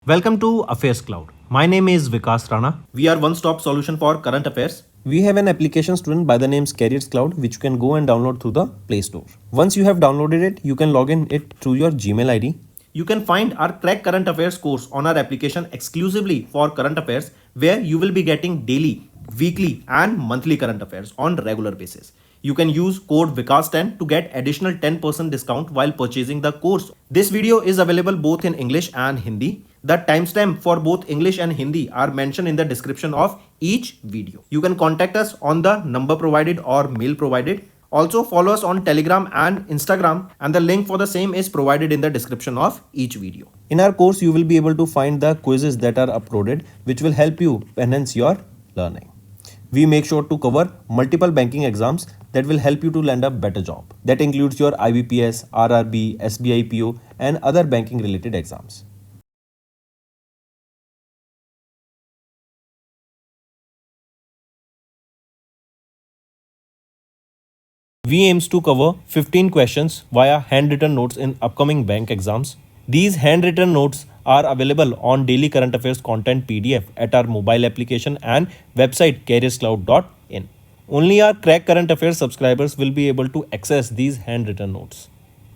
Welcome to AffairsCloud. My name is Vikas Rana. We are one-stop solution for current affairs. We have an application student by the name AffairsCloud which you can go and download through the Play Store. Once you have downloaded it, you can log in it through your Gmail ID. You can find our Crack Current Affairs course on our application exclusively for current affairs, where you will be getting daily, weekly and monthly current affairs on regular basis. You can use code Vikas10 to get additional 10% discount while purchasing the course. This video is available both in English and Hindi. The timestamp for both English and Hindi are mentioned in the description of each video. You can contact us on the number provided or mail provided. Also follow us on Telegram and Instagram, and the link for the same is provided in the description of each video. In our course, you will be able to find the quizzes that are uploaded which will help you enhance your learning. We make sure to cover multiple banking exams that will help you to land a better job. That includes your IBPS, RRB, SBI PO and other banking related exams. We aims to cover 15 questions via handwritten notes in upcoming bank exams. These handwritten notes are available on daily current affairs content PDF at our mobile application and website careerscloud.in. Only our Crack Current Affairs subscribers will be able to access these handwritten notes.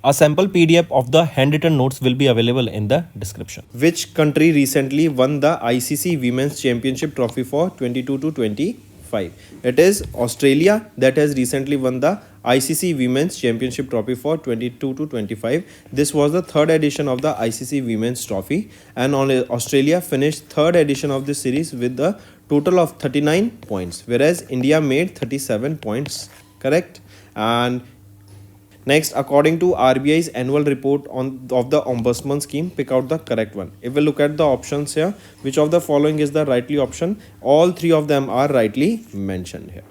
A sample PDF of the handwritten notes will be available in the description. Which country recently won the ICC Women's Championship Trophy for 22 to 25? It is Australia that has recently won the ICC Women's Championship Trophy for 22 to 25. This was the third edition of the ICC Women's Trophy, and Australia finished third edition of this series with the total of 39 points, whereas India made 37 points. Correct? And next, according to RBI's annual report of the Ombudsman scheme, pick out the correct one. If we look at the options here, which of the following is the rightly option? All three of them are rightly mentioned here.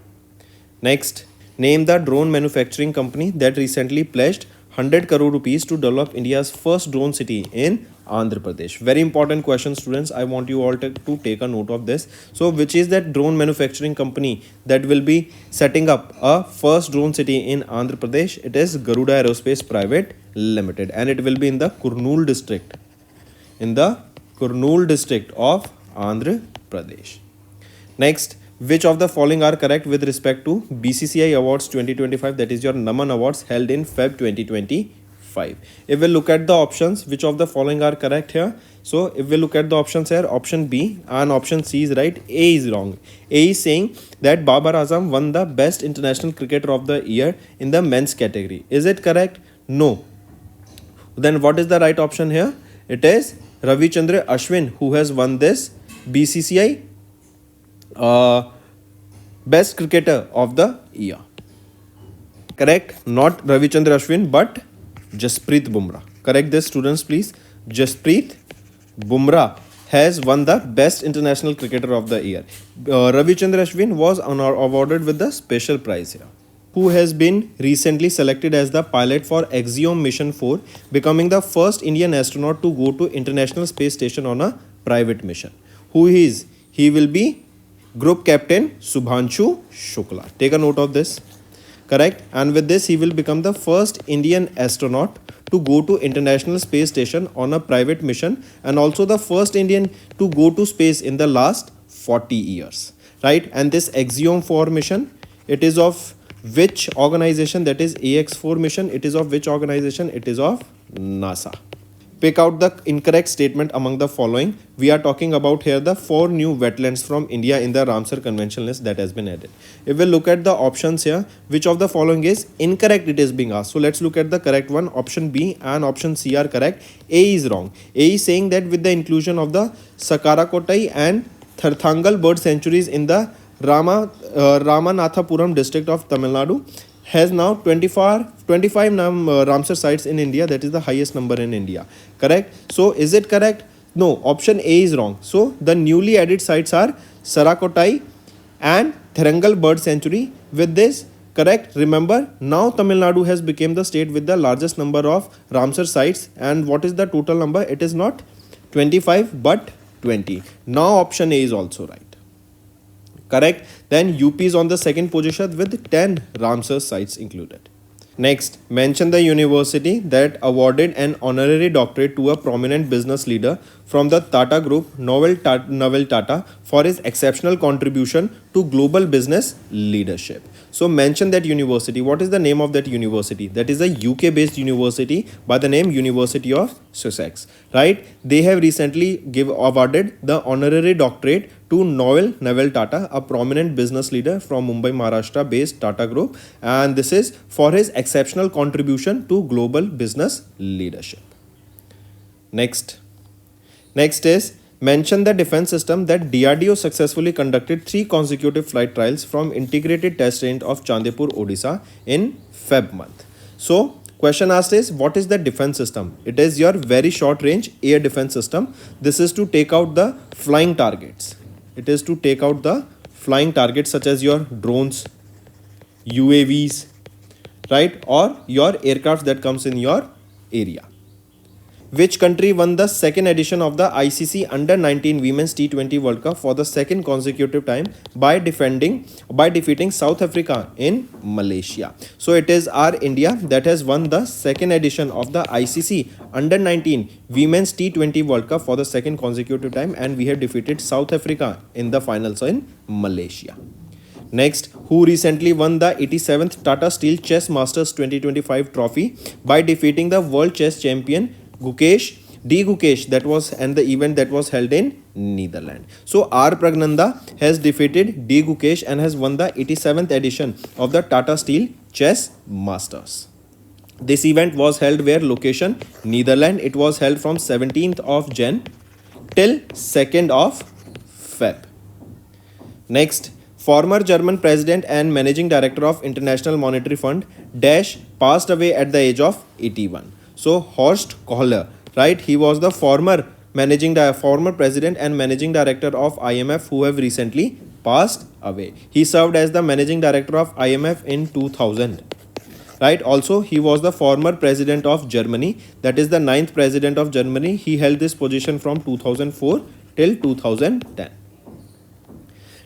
Next, name the drone manufacturing company that recently pledged 100 crore rupees to develop India's first drone city in Andhra Pradesh. Very important question, students. I want you all to take a note of this. So, which is that drone manufacturing company that will be setting up a first drone city in Andhra Pradesh? It is Garuda Aerospace Private Limited, and it will be in the Kurnool district. In the Kurnool district of Andhra Pradesh. Next, which of the following are correct with respect to BCCI Awards 2025, that is your Naman Awards held in Feb 2025? If we look at the options, which of the following are correct here? So if we look at the options here, option B and option C is right, A is wrong. A is saying that Babar Azam won the best international cricketer of the year in the men's category. Is it correct? No. Then what is the right option here? It is Ravichandran Ashwin who has won this BCCI best cricketer of the year. Correct? Not Ravichandran Ashwin but Jasprit Bumrah. Correct this, students, please. Jasprit Bumrah has won the best international cricketer of the year. Ravichandran Ashwin was awarded with the special prize here. Who has been recently selected as the pilot for Axiom Mission 4, becoming the first Indian astronaut to go to International Space Station on a private mission. Who he is? He will be Group Captain Subhanshu Shukla. Take a note of this. Correct? And with this, he will become the first Indian astronaut to go to International Space Station on a private mission, and also the first Indian to go to space in the last 40 years. Right? And this Axiom 4 mission, it is of which organization? That is AX4 mission. It is of which organization? It is of NASA. Pick out the incorrect statement among the following. We are talking about here the 4 new wetlands from India in the Ramsar Convention list that has been added. If we look at the options here, which of the following is incorrect, it is being asked. So let's look at the correct one. Option B and option C are correct. A is wrong. A is saying that with the inclusion of the Sakarakotai and Tharthangal bird sanctuaries in the Ramanathapuram district of Tamil Nadu, has now 25 Ramsar sites in India. That is the highest number in India. Correct? So is it correct? No. Option A is wrong. So the newly added sites are Sarakotai and Tharangal Bird Sanctuary. With this, correct? Remember, now Tamil Nadu has become the state with the largest number of Ramsar sites. And what is the total number? It is not 25 but 20. Now option A is also right. Correct? Then UP is on the second position with 10 Ramsar sites included. Next, mention the university that awarded an honorary doctorate to a prominent business leader from the Tata Group, Naval Tata, for his exceptional contribution to global business leadership. So mention that university. What is the name of that university? That is a UK-based university by the name University of Sussex. Right? They have recently awarded the honorary doctorate to Naval Tata, a prominent business leader from Mumbai, Maharashtra based Tata Group, and this is for his exceptional contribution to global business leadership. Next is mention the defense system that DRDO successfully conducted 3 consecutive flight trials from integrated test range of Chandipur, Odisha in Feb month. So question asked is, what is the defense system? It is your very short range air defense system. This is to take out the flying targets. It is to take out the flying targets such as your drones, UAVs, right, or your aircraft that comes in your area. Which country won the second edition of the ICC Under-19 Women's T20 World Cup for the second consecutive time by defeating South Africa in Malaysia? So it is our India that has won the second edition of the ICC Under-19 Women's T20 World Cup for the second consecutive time, and we have defeated South Africa in the finals in Malaysia. Next, who recently won the 87th Tata Steel Chess Masters 2025 trophy by defeating the world chess champion Gukesh, that was, and the event that was held in Netherlands. So R Pragnanda has defeated D Gukesh and has won the 87th edition of the Tata Steel Chess Masters. This event was held where location Netherlands. It was held from 17th of Jan till 2nd of Feb. Next, former German president and managing director of International Monetary Fund Dash passed away at the age of 81. So Horst Kohler, right? He was the former president and managing director of IMF who have recently passed away. He served as the managing director of IMF in 2000. Right? Also, he was the former president of Germany. That is the 9th president of Germany. He held this position from 2004 till 2010.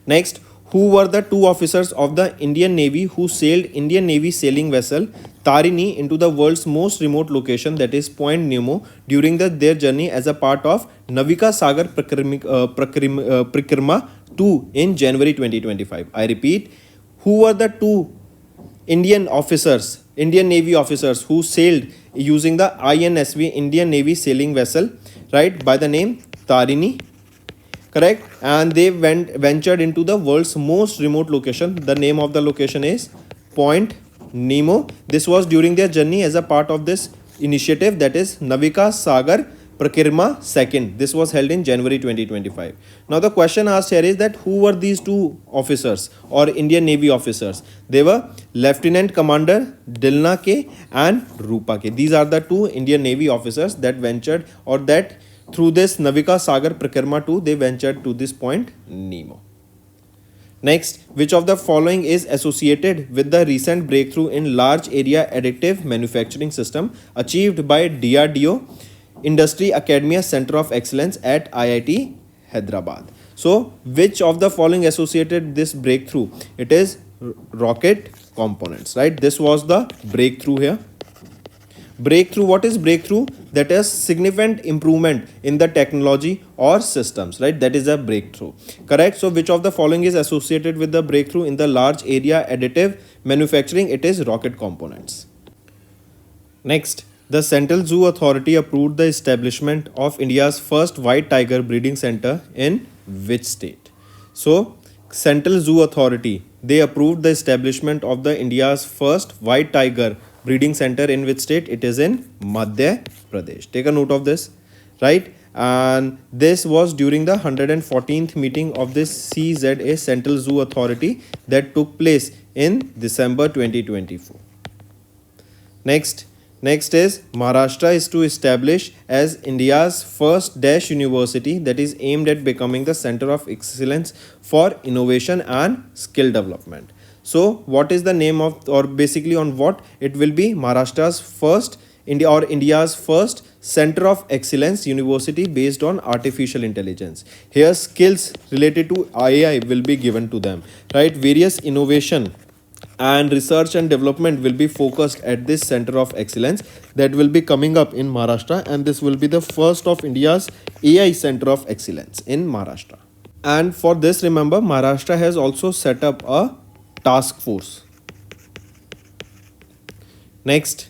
Next, who were the 2 officers of the Indian Navy who sailed Indian Navy sailing vessel Tarini into the world's most remote location, that is Point Nemo, during their journey as a part of Navika Sagar Prakrima 2 in January 2025. I repeat, who were the 2 Indian Navy officers who sailed using the INSV Indian Navy sailing vessel, right, by the name Tarini? Correct? And they ventured into the world's most remote location. The name of the location is Point Nemo. This was during their journey as a part of this initiative, that is Navika Sagar Prakrima 2nd. This was held in January 2025. Now the question asked here is that who were these 2 officers or Indian Navy officers? They were Lieutenant Commander Dilna K and Rupa K. These are the 2 Indian Navy officers that ventured, or that through this Navika Sagar Prakrima 2 they ventured to this Point Nemo. Next, which of the following is associated with the recent breakthrough in large area additive manufacturing system achieved by DRDO Industry Academia Center of Excellence at IIT Hyderabad? So, which of the following associated this breakthrough? It is rocket components, right? This was the breakthrough here. Breakthrough, what is breakthrough? That is significant improvement in the technology or systems, right? That is a breakthrough. Correct? So which of the following is associated with the breakthrough in the large area additive manufacturing? It is rocket components. Next, the Central Zoo Authority approved the establishment of India's first white tiger breeding center in which state? So Central Zoo Authority, they approved the establishment of the India's first white tiger breeding center in which state? It is in Madhya Pradesh. Take a note of this, right? And this was during the 114th meeting of this CZA Central Zoo Authority that took place in December 2024. Next is Maharashtra is to establish as India's first Dash University that is aimed at becoming the center of excellence for innovation and skill development. So what is the name of, or basically on what it will be? Maharashtra's first India's first center of excellence university based on artificial intelligence. Here skills related to AI will be given to them, right? Various innovation and research and development will be focused at this center of excellence that will be coming up in Maharashtra, and this will be the first of India's AI center of excellence in Maharashtra. And for this, remember, Maharashtra has also set up a task force. Next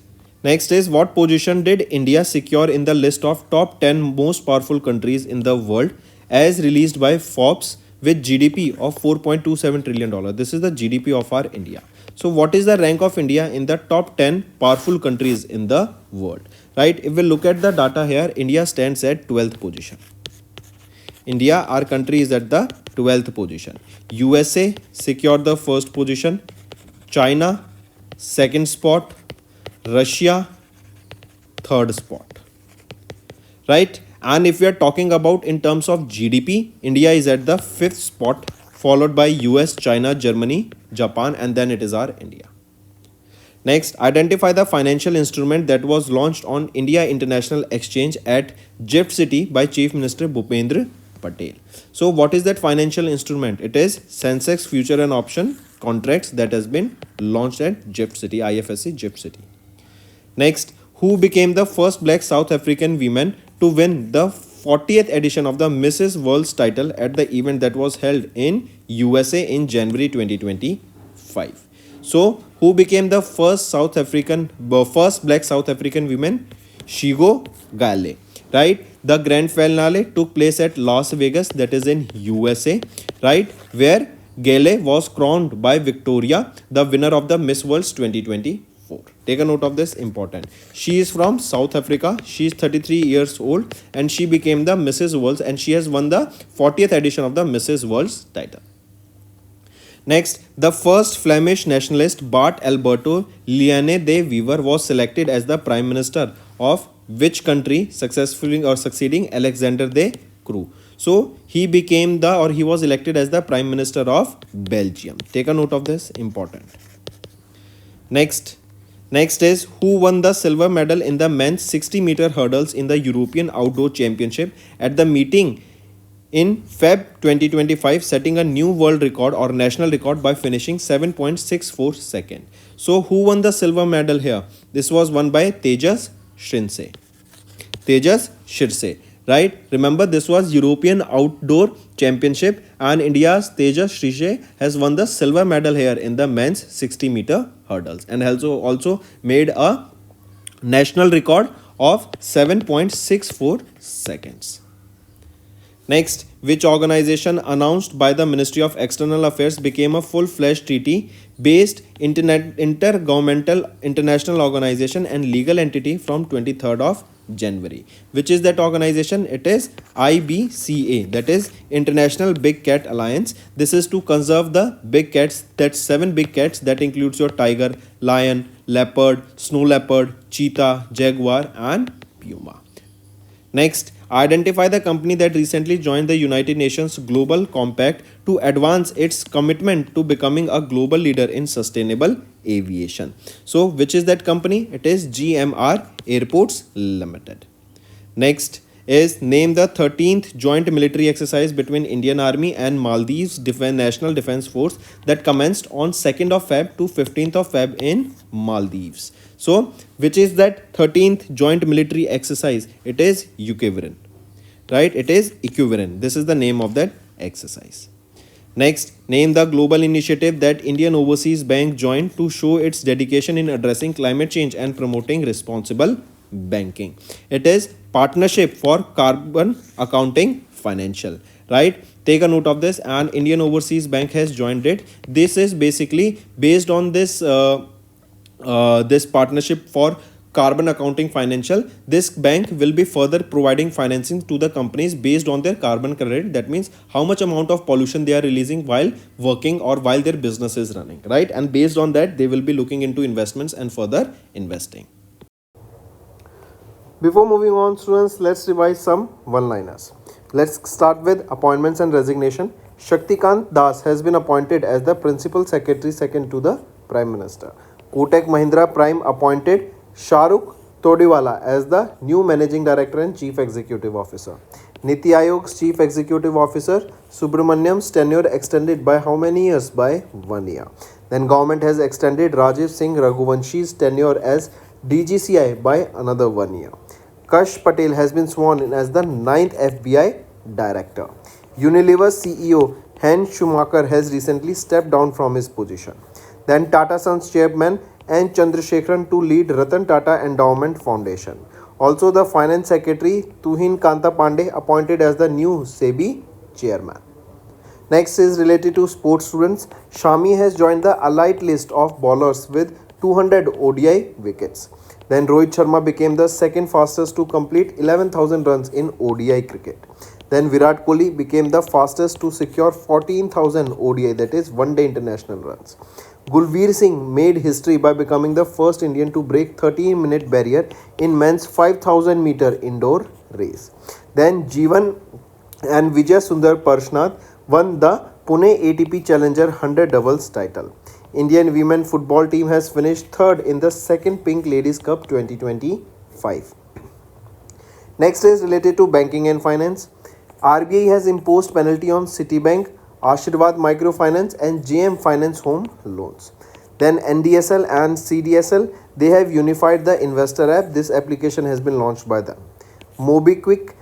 is, what position did India secure in the list of top 10 most powerful countries in the world as released by Forbes with GDP of $4.27 trillion? This is the GDP of our India. So what is the rank of India in the top 10 powerful countries in the world? Right? If we look at the data here, India stands at 12th position. India, our country, is at the 12th position. USA secured the first position. China, second spot. Russia, third spot. Right? And if we are talking about in terms of GDP, India is at the 5th spot, followed by US, China, Germany, Japan, and then it is our India. Next, identify the financial instrument that was launched on India International Exchange at GIFT City by Chief Minister Bhupendra Patel. So what is that financial instrument? It is Sensex Future and Option Contracts that has been launched at GIFT City, IFSC GIFT City. Next, who became the first black South African woman to win the 40th edition of the Mrs. World's title at the event that was held in USA in January 2025? So, who became the first black South African woman? Shigo Gale. Right? The grand finale took place at Las Vegas, that is in USA, right? Where Gale was crowned by Victoria, the winner of the Miss World 2024. Take a note of this, important. She is from South Africa. She is 33 years old and she became the Mrs. World, and she has won the 40th edition of the Mrs. World's title. Next, the first Flemish nationalist Bart Alberto Liane de Wever was selected as the Prime Minister of which country, succeeding Alexander de Croo. So he was elected as the Prime Minister of Belgium. Take a note of this, important. Next is, who won the silver medal in the men's 60-meter hurdles in the European Outdoor Championship at the meeting in Feb 2025, setting a new world record or national record by finishing 7.64 seconds. So who won the silver medal here? This was won by Tejas Shirse. Right? Remember, this was European Outdoor Championship and India's Tejas Shirse has won the silver medal here in the men's 60-meter hurdles and has also made a national record of 7.64 seconds. Next, which organization announced by the Ministry of External Affairs became a full-fledged treaty-based intergovernmental international organization and legal entity from 23rd of January. Which is that organization? It is IBCA, that is International Big Cat Alliance. This is to conserve the big cats, that's 7 big cats, that includes your tiger, lion, leopard, snow leopard, cheetah, jaguar and puma. Next, identify the company that recently joined the United Nations Global Compact to advance its commitment to becoming a global leader in sustainable aviation. So, which is that company? It is GMR Airports Limited. Next is, name the 13th joint military exercise between Indian Army and Maldives National Defence Force that commenced on 2nd of Feb to 15th of Feb in Maldives. So, which is that 13th joint military exercise? It is Equivalent. Right? It is Equivalent. This is the name of that exercise. Next, name the global initiative that Indian Overseas Bank joined to show its dedication in addressing climate change and promoting responsible banking. It is Partnership for Carbon Accounting Financial. Right? Take a note of this, and Indian Overseas Bank has joined it. This is basically based on this this partnership for carbon accounting financial. This bank will be further providing financing to the companies based on their carbon credit. That means how much amount of pollution they are releasing while working or while their business is running, right? And based on that, they will be looking into investments and further investing. Before moving on, students, let's revise some one-liners. Let's start with appointments and resignation. Shaktikant Das has been appointed as the Principal Secretary second to the Prime Minister. Kotak Mahindra Prime appointed Shahrukh Todiwala as the new Managing Director and Chief Executive Officer. Niti Ayog's Chief Executive Officer Subramaniam's tenure extended by how many years? By 1 year. Then government has extended Rajiv Singh Raghuvanshi's tenure as DGCI by another 1 year. Kash Patel has been sworn in as the 9th FBI director. Unilever CEO Hen Schumacher has recently stepped down from his position. Then Tata Sons chairman N. Chandrasekaran to lead Ratan Tata Endowment Foundation. Also, the Finance Secretary Tuhin Kanta Pandey appointed as the new SEBI chairman. Next is related to sports students. Shami has joined the elite list of bowlers with 200 ODI wickets. Then Rohit Sharma became the second fastest to complete 11,000 runs in ODI cricket. Then Virat Kohli became the fastest to secure 14,000 ODI, that is one day international runs. Gulveer Singh made history by becoming the first Indian to break 13-minute barrier in men's 5,000 meter indoor race. Then Jeevan and Vijay Sundar Parshnath won the Pune ATP Challenger 100 doubles title. Indian women football team has finished third in the second Pink Ladies Cup 2025. Next is related to banking and finance. RBI has imposed penalty on Citibank, Ashirwad Microfinance and JM Finance Home Loans. Then NDSL and CDSL, they have unified the investor app. This application has been launched by them. MobiKwik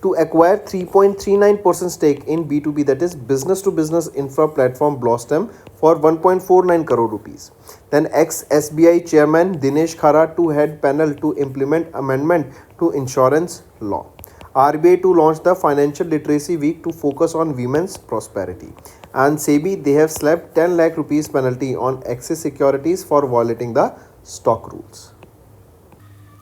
to acquire 3.39% stake in B2B, that is business to business infra platform Blossom for 1.49 crore rupees. Then ex-SBI chairman Dinesh Khara to head panel to implement amendment to insurance law. RBI to launch the Financial Literacy Week to focus on women's prosperity. And SEBI, they have slapped 10 lakh rupees penalty on Axis Securities for violating the stock rules.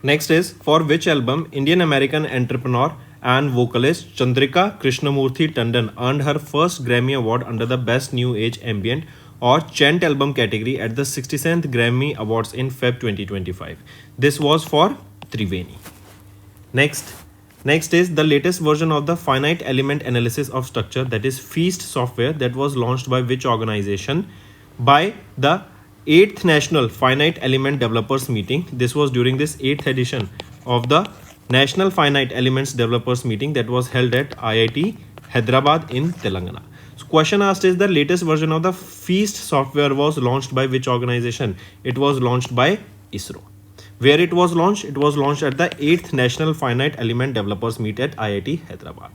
Next is, for which album Indian American entrepreneur and vocalist Chandrika Krishnamurthy Tandon earned her first Grammy Award under the Best New Age Ambient or Chant album category at the 67th Grammy Awards in Feb 2025. This was for Triveni. Next is the latest version of the finite element analysis of structure, that is FEAST software, that was launched by which organization? By the 8th National Finite Element Developers Meeting. This was during this 8th edition of the National Finite Elements Developers Meeting that was held at IIT Hyderabad in Telangana. So question asked is, the latest version of the FEAST software was launched by which organization? It was launched by ISRO. Where it was launched? It was launched at the 8th National Finite Element Developers Meet at IIT Hyderabad.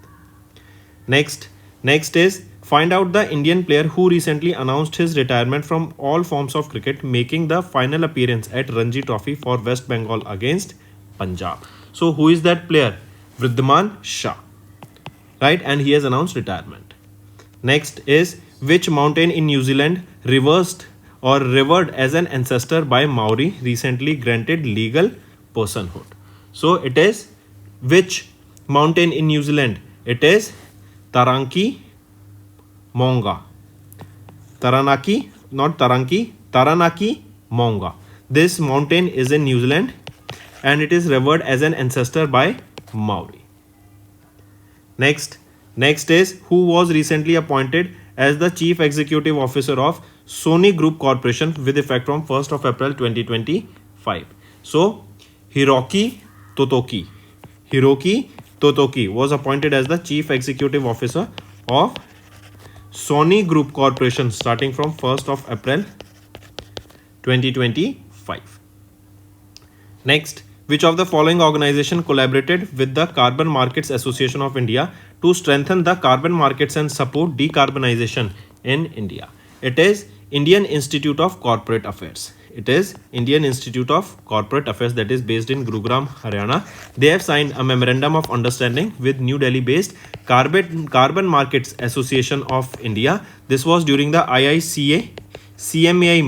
Next is, find out the Indian player who recently announced his retirement from all forms of cricket, making the final appearance at Ranji Trophy for West Bengal against Punjab. So who is that player? Vridhaman Shah, right? And he has announced retirement. Next is, which mountain in New Zealand revered as an ancestor by Maori recently granted legal personhood? So it is, which mountain in New Zealand? It is Taranaki Maunga. Taranaki Maunga. This mountain is in New Zealand and it is revered as an ancestor by Maori. Next is, who was recently appointed as the Chief Executive Officer of Sony Group Corporation with effect from 1st of April 2025. So Hiroki Totoki was appointed as the Chief Executive Officer of Sony Group Corporation starting from 1st of April 2025. Next, which of the following organization collaborated with the Carbon Markets Association of India to strengthen the carbon markets and support decarbonization in India? It is Indian Institute of Corporate Affairs. It is Indian Institute of Corporate Affairs that is based in Gurugram, Haryana. They have signed a memorandum of understanding with New Delhi-based Carbon Markets Association of India. This was during the IICA CMAI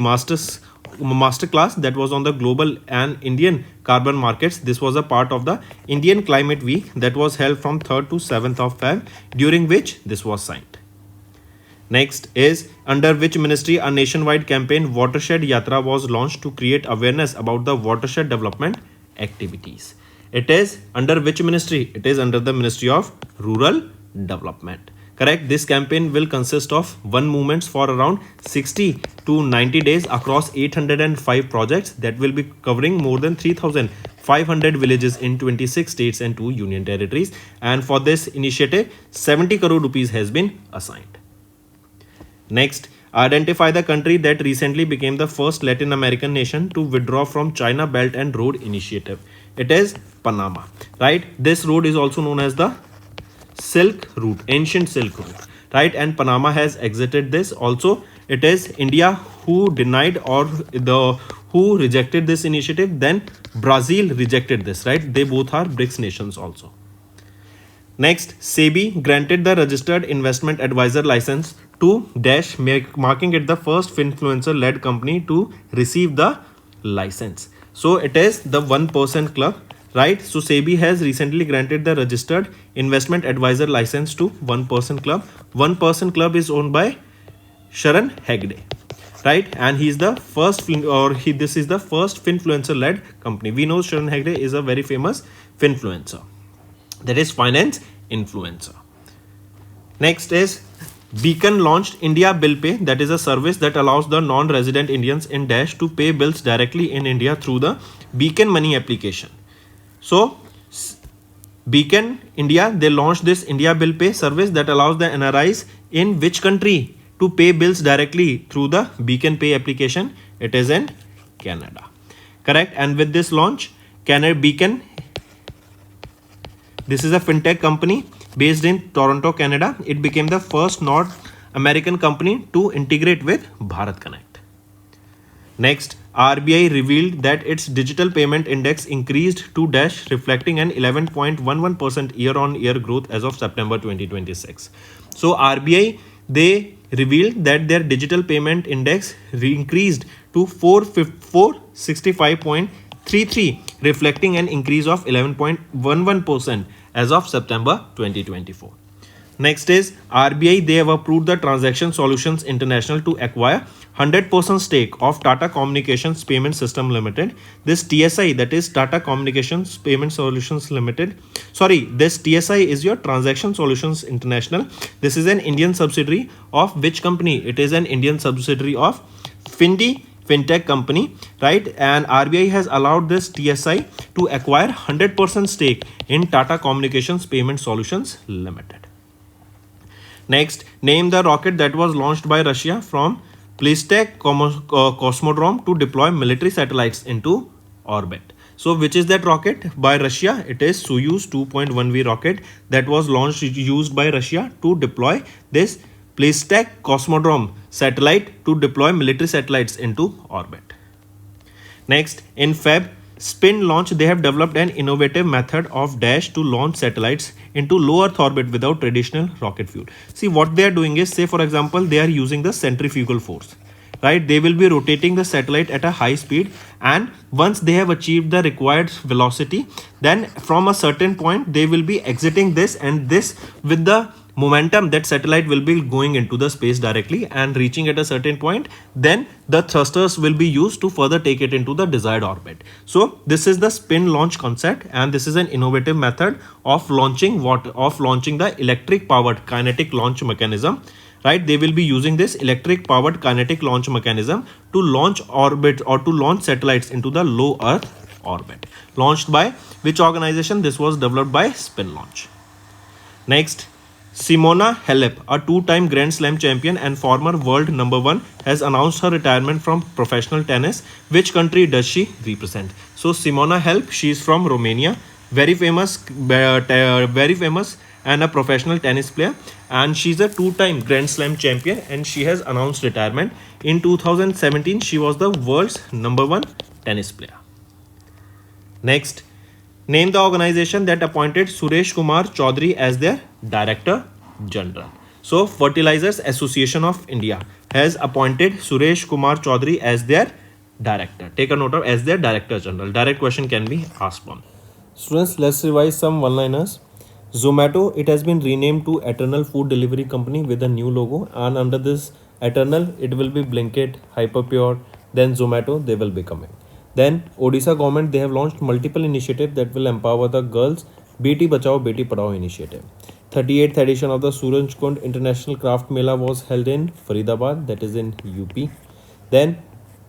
Masterclass that was on the global and Indian carbon markets. This was a part of the Indian Climate Week that was held from 3rd to 7th of Feb, during which this was signed. Next is, under which ministry a nationwide campaign Watershed Yatra was launched to create awareness about the watershed development activities? It is under which ministry? It is under the Ministry of Rural Development. Correct. This campaign will consist of one movements for around 60 to 90 days across 805 projects that will be covering more than 3,500 villages in 26 states and 2 union territories. And for this initiative, 70 crore rupees has been assigned. Next, identify the country that recently became the first Latin American nation to withdraw from China Belt and Road Initiative. It is Panama, right? This road is also known as the Silk Route, ancient Silk Route, right? And Panama has exited this. Also, it is India who denied or who rejected this initiative. Then Brazil rejected this, right? They both are BRICS nations also. Next, SEBI granted the registered investment advisor license to Dash, marking it the first influencer-led company to receive the license. So it is the 1% club, right? So SEBI has recently granted the registered investment advisor license to 1% club. 1% club is owned by Sharan Hegde, right? And he's the first this is the first finfluencer-led company. We know Sharan Hegde is a very famous finfluencer, that is finance influencer. Next is Beacon launched India Bill Pay, that is a service that allows the non-resident Indians in Dash to pay bills directly in India through the Beacon Money application. So Beacon India, they launched this India Bill Pay service that allows the NRIs in which country to pay bills directly through the Beacon Pay application. It is in Canada, correct? And with this launch, Beacon, this is a fintech company based in Toronto, Canada. It became the first North American company to integrate with Bharat Connect. Next, RBI revealed that its digital payment index increased to Dash, reflecting an 11.11% year-on-year growth as of September 2026. So RBI, they revealed that their digital payment index increased to 465.33, reflecting an increase of 11.11% as of September 2024. Next is RBI, they have approved the Transaction Solutions International to acquire 100% stake of Tata Communications Payment System Limited. This TSI, that is Tata Communications Payment Solutions Limited. Sorry, this TSI is your Transaction Solutions International. This is an Indian subsidiary of which company? It is an Indian subsidiary of fintech company, right? And RBI has allowed this TSI to acquire 100% stake in Tata Communications Payment Solutions Limited. Next, name the rocket that was launched by Russia from Plistek Cosmodrome to deploy military satellites into orbit. So which is that rocket by Russia? It is Soyuz 2.1V rocket that was launched used by Russia to deploy this Plistek Cosmodrome satellite to deploy military satellites into orbit. Next, in Feb, Spin Launch, they have developed an innovative method of Dash to launch satellites into low Earth orbit without traditional rocket fuel. See, what they are doing is, say for example, they are using the centrifugal force, right? They will be rotating the satellite at a high speed, and once they have achieved the required velocity, then from a certain point they will be exiting this, and this with the momentum, that satellite will be going into the space directly and reaching at a certain point, then the thrusters will be used to further take it into the desired orbit. So this is the spin launch concept, and this is an innovative method of launching the electric powered kinetic launch mechanism, right? They will be using this electric powered kinetic launch mechanism to launch orbit or to launch satellites into the low Earth orbit. Launched by which organization? This was developed by Spin Launch. Next, Simona Halep, a two-time Grand Slam champion and former world number 1, has announced her retirement from professional tennis. Which country does she represent? So Simona Halep, she is from Romania, very famous and a professional tennis player, and she's a two-time Grand Slam champion, and she has announced retirement. In 2017, she was the world's number 1 tennis player. Next, name the organization that appointed Suresh Kumar Chaudhary as their Director General. So, Fertilizers Association of India has appointed Suresh Kumar Chaudhary as their director. Take a note of as their Director General. Direct question can be asked from. Students, let's revise some one-liners. Zomato, it has been renamed to Eternal Food Delivery Company with a new logo, and under this Eternal, it will be Blinkit, Hyperpure, then Zomato, they will be coming. Then Odisha government, they have launched multiple initiatives that will empower the girls Beti Bachao Beti Padhao initiative. 38th edition of the Surajkund International Craft Mela was held in Faridabad, that is in UP. Then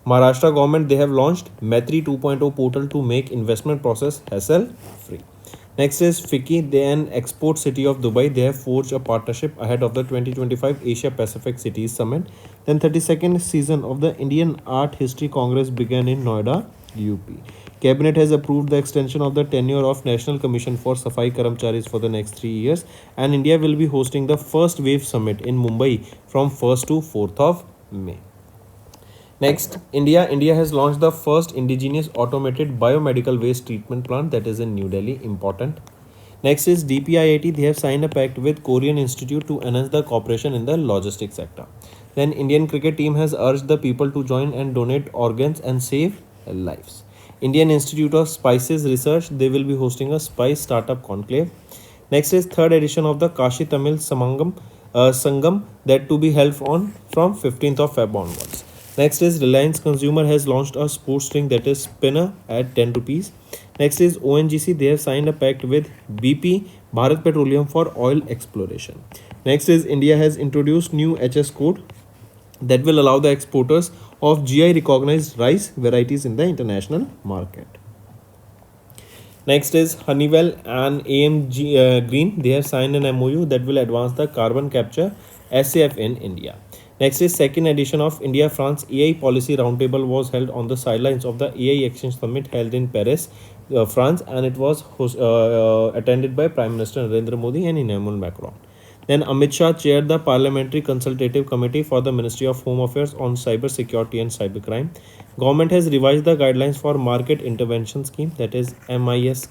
Maharashtra government, they have launched Metri 2.0 portal to make investment process hassle free. Next is FICCI, they an export city of Dubai. They have forged a partnership ahead of the 2025 Asia Pacific Cities Summit. Then 32nd season of the Indian Art History Congress began in Noida, UP. Cabinet has approved the extension of the tenure of National Commission for Safai Karamcharis for the next 3 years, and India will be hosting the first wave summit in Mumbai from 1st to 4th of May. Next, India has launched the first indigenous automated biomedical waste treatment plant, that is in New Delhi. Important. Next is DPIIT. They have signed a pact with Korean Institute to enhance the cooperation in the logistics sector. Then Indian cricket team has urged the people to join and donate organs and save lives. Indian Institute of Spices Research, they will be hosting a spice startup conclave. Next is third edition of the Kashi Tamil Sangam, that to be held on from 15th of Feb onwards. Next is Reliance Consumer has launched a sports drink, that is spinner, at 10 rupees. Next is ONGC, they have signed a pact with BP Bharat Petroleum for oil exploration. Next is India has introduced new HS code that will allow the exporters of GI recognized rice varieties in the international market. Next is Honeywell and AMG Green. They have signed an MOU that will advance the carbon capture SAF in India. Next is second edition of India France AI Policy Roundtable was held on the sidelines of the AI Exchange Summit held in Paris, France, and it was attended by Prime Minister Narendra Modi and Emmanuel Macron. Then Amit Shah chaired the Parliamentary Consultative Committee for the Ministry of Home Affairs on Cyber Security and Cybercrime. Government has revised the guidelines for Market Intervention Scheme, that is MIS.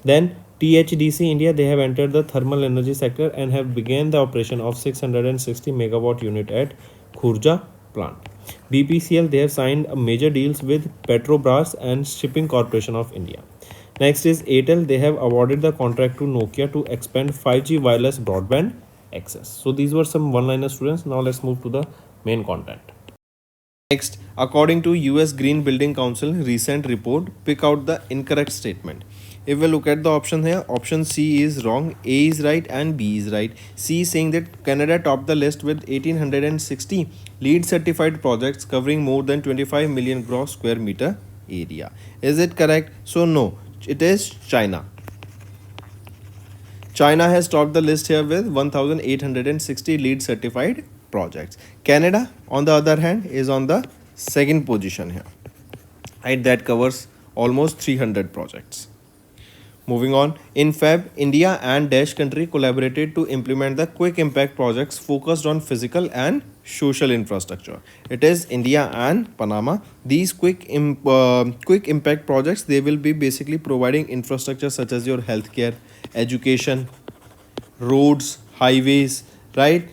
Then THDC India, they have entered the thermal energy sector and have begun the operation of 660 megawatt unit at Khurja plant. BPCL, they have signed major deals with Petrobras and Shipping Corporation of India. Next is Airtel, they have awarded the contract to Nokia to expand 5G wireless broadband access. So these were some one-liner, students. Now let's move to the main content. Next, according to US Green Building Council recent report, pick out the incorrect statement. If we look at the option here, option C is wrong, A is right and B is right. C is saying that Canada topped the list with 1860 LEED certified projects covering more than 25 million gross square meter area. Is it correct? So no, it is China. China has topped the list here with 1860 LEED certified projects. Canada, on the other hand, is on the second position here. Right, that covers almost 300 projects. Moving on, in Feb, India and Dash country collaborated to implement the quick impact projects focused on physical and social infrastructure. It is India and Panama. These quick impact projects, they will be basically providing infrastructure such as your healthcare, education, roads, highways, right,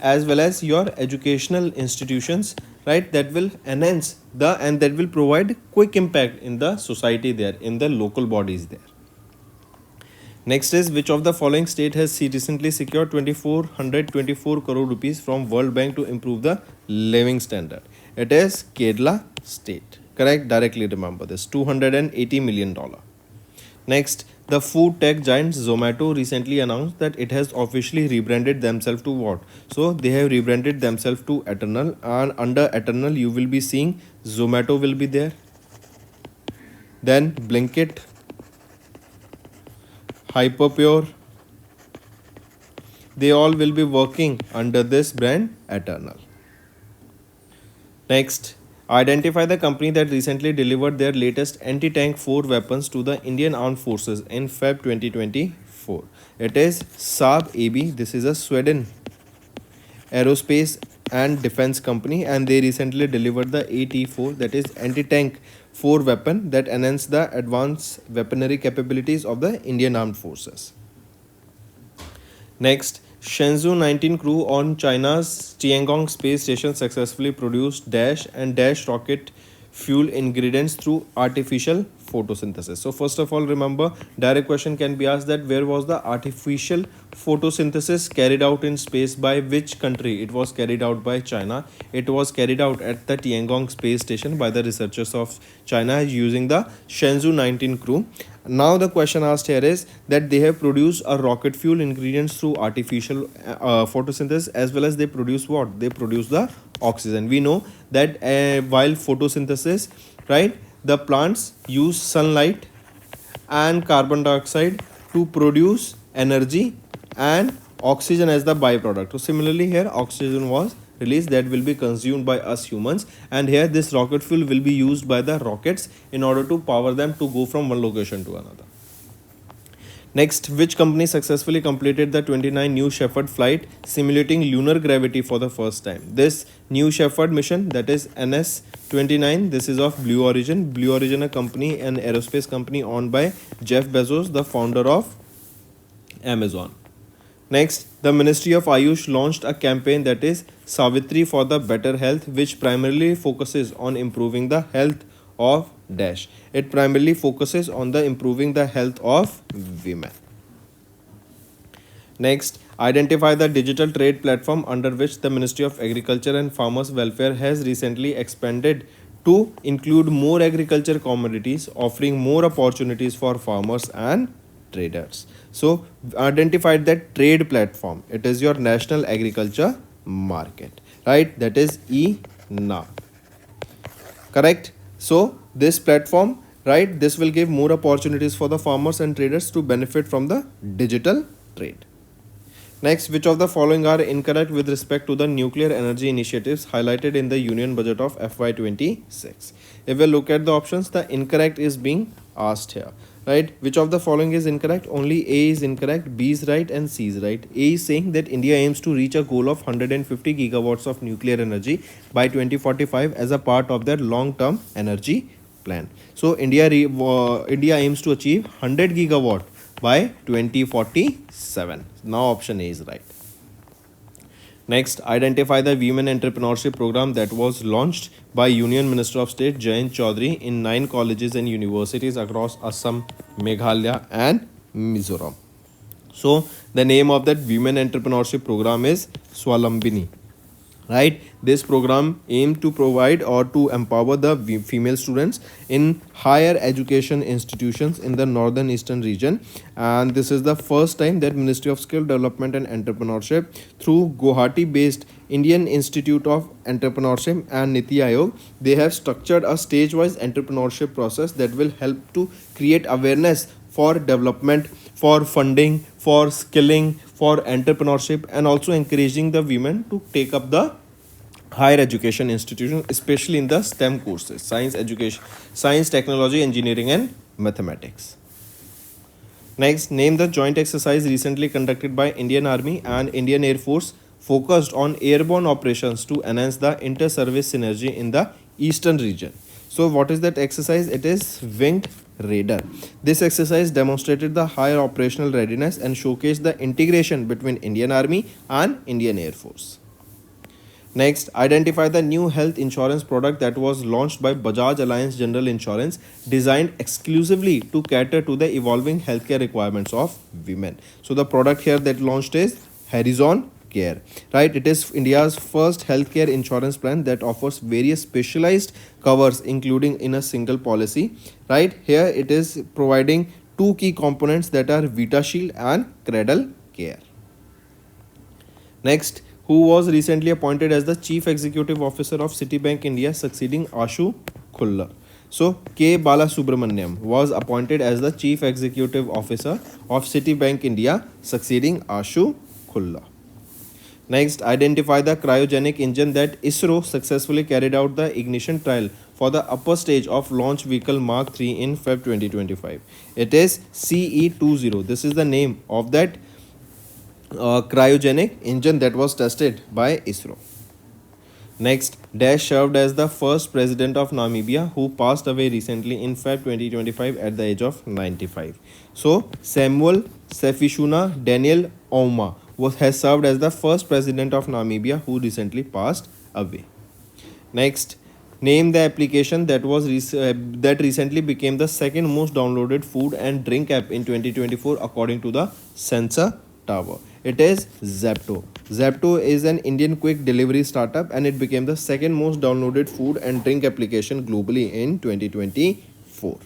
as well as your educational institutions, right, that will enhance the and that will provide quick impact in the society there, in the local bodies there. Next is, which of the following state has recently secured 2424 crore rupees from World Bank to improve the living standard? It is Kerala state. Correct? Directly remember this, $280 million. Next, the food tech giant Zomato recently announced that it has officially rebranded themselves to what? So they have rebranded themselves to Eternal, and under Eternal you will be seeing Zomato will be there. Then Blinkit, Hyperpure, they all will be working under this brand Eternal. Next, identify the company that recently delivered their latest anti-tank 4 weapons to the Indian Armed Forces in Feb 2024. It is Saab AB. This is a Sweden aerospace and defense company, and they recently delivered the AT4, that is anti-tank 4 weapon that enhance the advanced weaponry capabilities of the Indian Armed Forces. Next, Shenzhou 19 crew on China's Tiangong space station successfully produced Dash and Dash rocket fuel ingredients through artificial photosynthesis. So first of all, remember, direct question can be asked that where was the artificial photosynthesis carried out in space by which country? It was carried out by China. It was carried out at the Tiangong space station by the researchers of China using the Shenzhou 19 crew. Now the question asked here is that they have produced a rocket fuel ingredients through artificial photosynthesis, as well as they produce what? They produce the oxygen. We know that while photosynthesis, right, the plants use sunlight and carbon dioxide to produce energy and oxygen as the byproduct. So similarly here oxygen was released that will be consumed by us humans, and here this rocket fuel will be used by the rockets in order to power them to go from one location to another. Next, which company successfully completed the 29 New Shepard flight simulating lunar gravity for the first time? This New Shepard mission, that is NS-29, this is of Blue Origin. Blue Origin, a company, an aerospace company owned by Jeff Bezos, the founder of Amazon. Next, the Ministry of Ayush launched a campaign that is Savitri for the Better Health, which primarily focuses on improving the health of dash. It primarily focuses on the improving the health of women. Next, identify the digital trade platform under which the Ministry of Agriculture and Farmers Welfare has recently expanded to include more agriculture commodities, offering more opportunities for farmers and traders. So identify that trade platform. It is your national agriculture market, right? That is ENA. Correct? So this platform, right, this will give more opportunities for the farmers and traders to benefit from the digital trade. Next, which of the following are incorrect with respect to the nuclear energy initiatives highlighted in the Union Budget of FY26? If we look at the options, the incorrect is being asked here, right? Which of the following is incorrect? Only A is incorrect, B is right, and C is right. A is saying that India aims to reach a goal of 150 gigawatts of nuclear energy by 2045 as a part of their long-term energy plan. So India aims to achieve 100 gigawatt by 2047. Now option A is right. Next, identify the Women Entrepreneurship Program that was launched by Union Minister of State Jayant Chaudhary in 9 colleges and universities across Assam, Meghalaya and Mizoram. So the name of that Women Entrepreneurship Program is Swalambini. Right, this program aimed to provide or to empower the female students in higher education institutions in the northern eastern region, and this is the first time that Ministry of Skill Development and Entrepreneurship through Guwahati based Indian Institute of Entrepreneurship and Niti Aayog, they have structured a stage wise entrepreneurship process that will help to create awareness for development, for funding, for skilling, for entrepreneurship, and also encouraging the women to take up the higher education institution, especially in the STEM courses: science, education, science, technology, engineering, and mathematics. Next, name the joint exercise recently conducted by Indian Army and Indian Air Force focused on airborne operations to enhance the inter-service synergy in the eastern region. So what is that exercise? It is Winged Raider. This exercise demonstrated the higher operational readiness and showcased the integration between Indian Army and Indian Air Force. Next, identify the new health insurance product that was launched by Bajaj Allianz General Insurance, designed exclusively to cater to the evolving healthcare requirements of women. So the product here that launched is Horizon Care, right? It is India's first healthcare insurance plan that offers various specialized covers, including in a single policy, right? Here it is providing two key components that are Vita Shield and Cradle Care. Next, who was recently appointed as the Chief Executive Officer of Citibank India, succeeding Ashu Khulla. So, K. Balasubramaniam was appointed as the Chief Executive Officer of Citibank India, succeeding Ashu Khulla. Next, identify the cryogenic engine that ISRO successfully carried out the ignition trial for the upper stage of launch vehicle Mark 3 in Feb 2025. It is CE20. This is the name of that cryogenic engine that was tested by ISRO. Next, Dash served as the first president of Namibia who passed away recently in Feb 2025 at the age of 95. So, Samuel Sefishuna Daniel Ouma has served as the first president of Namibia who recently passed away. Next, Name the application that that recently became the second most downloaded food and drink app in 2024 according to the Sensor Tower. It is Zepto. Zepto is an Indian quick delivery startup and it became the second most downloaded food and drink application globally in 2024.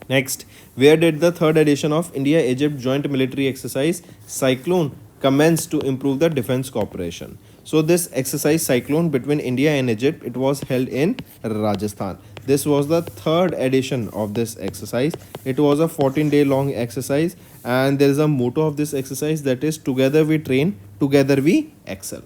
Next, where did the third edition of India-Egypt joint military exercise Cyclone commence to improve the defense cooperation? So this exercise Cyclone between India and Egypt, it was held in Rajasthan. This was the third edition of this exercise. It was a 14-day long exercise and there is a motto of this exercise, that is together we train, together we excel.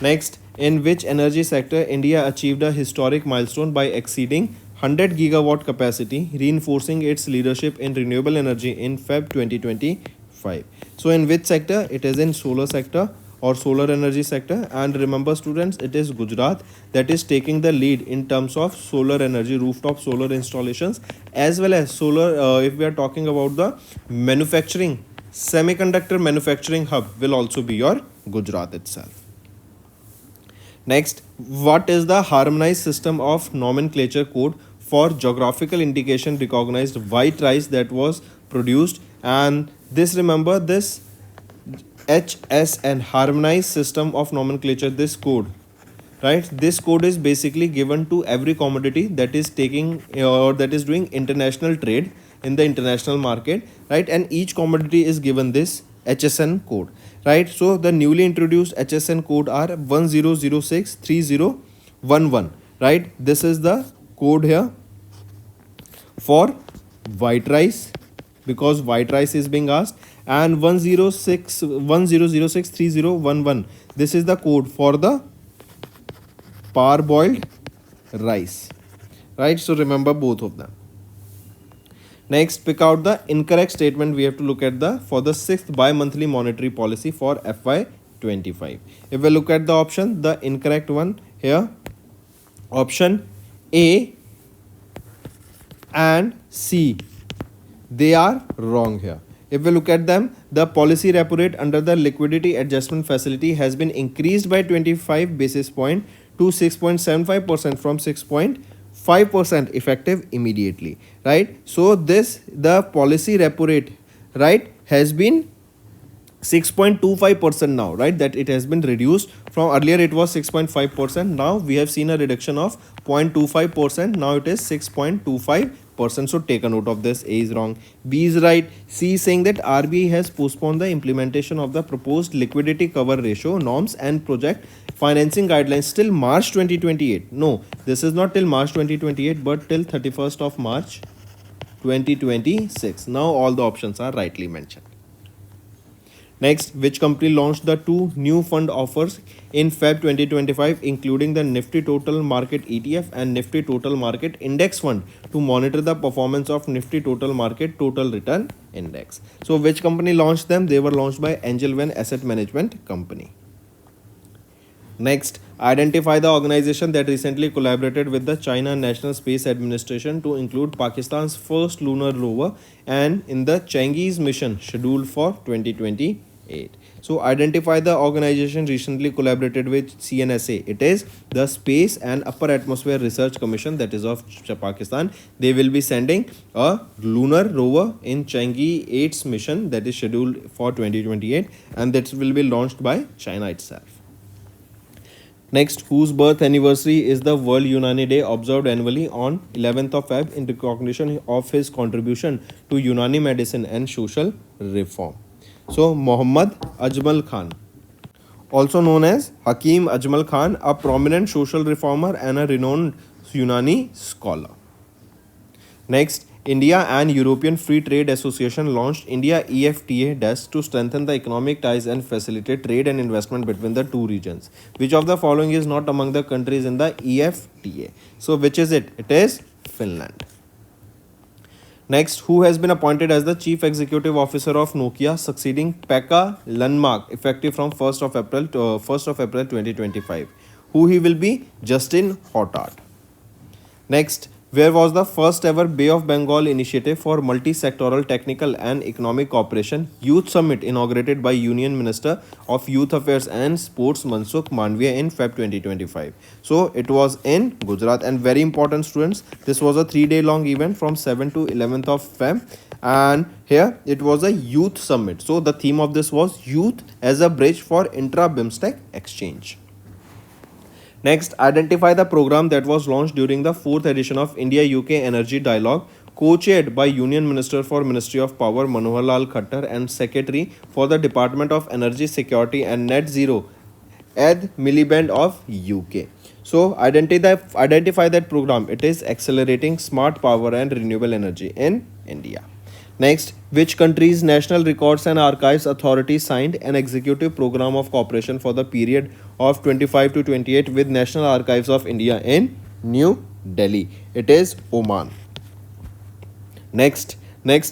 Next, in which energy sector India achieved a historic milestone by exceeding 100 gigawatt capacity, reinforcing its leadership in renewable energy in Feb 2025. So in which sector? It is in solar sector or solar energy sector, and remember students, it is Gujarat that is taking the lead in terms of solar energy, rooftop solar installations, as well as solar. If we are talking about the manufacturing, semiconductor manufacturing hub will also be your Gujarat itself. Next, what is the harmonized system of nomenclature code for geographical indication recognized white rice that was produced? And this, remember this HSN, harmonized system of nomenclature, this code, right? This code is basically given to every commodity that is taking or that is doing international trade in the international market, right? And each commodity is given this HSN code, right? So the newly introduced HSN code are 10063011, right? This is the code here for white rice, because white rice is being asked, and 10063011, this is the code for the parboiled rice, right? So remember both of them. Next, pick out the incorrect statement. We have to look at the for the sixth bi-monthly monetary policy for FY25. If we look at the option, the incorrect one here, option A and C, they are wrong here. If we look at them, the policy repo rate under the liquidity adjustment facility has been increased by 25 basis point to 6.75% from 6.5% effective immediately, right? So this, the policy repo rate, right, has been 6.25% now, right? That it has been reduced from earlier it was 6.5%. Now we have seen a reduction of 0.25%. Now it is 6.25%. So take a note of this. A is wrong, B is right, C is saying that RBI has postponed the implementation of the proposed liquidity cover ratio norms and project financing guidelines till March 2028. No, this is not till March 2028 but till 31st of March 2026. Now all the options are rightly mentioned. Next, which company launched the two new fund offers in Feb 2025, including the Nifty Total Market ETF and Nifty Total Market Index Fund to monitor the performance of Nifty Total Market Total Return Index? So, which company launched them? They were launched by Angel One Asset Management Company. Next, identify the organization that recently collaborated with the China National Space Administration to include Pakistan's first lunar rover and in the Chang'e's mission scheduled for 2028. So identify the organization recently collaborated with CNSA. It is the Space and Upper Atmosphere Research Commission, that is of Pakistan. They will be sending a lunar rover in Chang'e 8's mission that is scheduled for 2028 and that will be launched by China itself. Next, whose birth anniversary is the World Unani Day, observed annually on 11th of Feb in recognition of his contribution to Unani medicine and social reform? So, Muhammad Ajmal Khan, also known as Hakim Ajmal Khan, a prominent social reformer and a renowned Unani scholar. Next, India and European Free Trade Association launched India EFTA desk to strengthen the economic ties and facilitate trade and investment between the two regions. Which of the following is not among the countries in the EFTA? So which is it? It is Finland. Next, who has been appointed as the Chief Executive Officer of Nokia, succeeding Pekka Lundmark, effective from 1st of April 2025? Who he will be? Justin Hotard. Next, Where was the first ever Bay of Bengal initiative for multi-sectoral technical and economic cooperation youth summit inaugurated by Union Minister of Youth Affairs and Sports Mansukh Mandviya in Feb 2025? So it was in Gujarat, and very important students, this was a 3-day long event from 7th to 11th of Feb, and here it was a youth summit. So the theme of this was youth as a bridge for intra-BIMSTEC exchange. Next, identify the program that was launched during the 4th edition of India-UK Energy Dialogue, co-chaired by Union Minister for Ministry of Power Manohar Lal Khattar and Secretary for the Department of Energy Security and Net Zero, Ed Miliband of UK. So identify that program. It is accelerating smart power and renewable energy in India. Next, which country's National Records and Archives Authority signed an executive program of cooperation for the period of 25 to 28 with National Archives of India in New Delhi? It is Oman. Next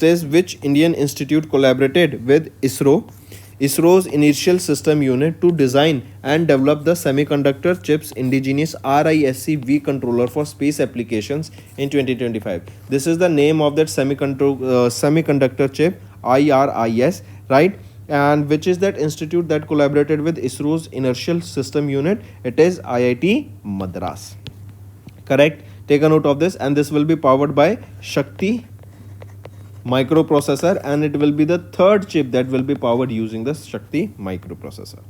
is which Indian institute collaborated with ISRO's Initial System Unit to design and develop the semiconductor chips indigenous RISC-V controller for space applications in 2025. This is the name of that semiconductor chip, IRIS, right? And which is that institute that collaborated with ISRO's Inertial System Unit? It is IIT Madras. Correct? Take a note of this, and this will be powered by Shakti microprocessor, and it will be the third chip that will be powered using the Shakti microprocessor.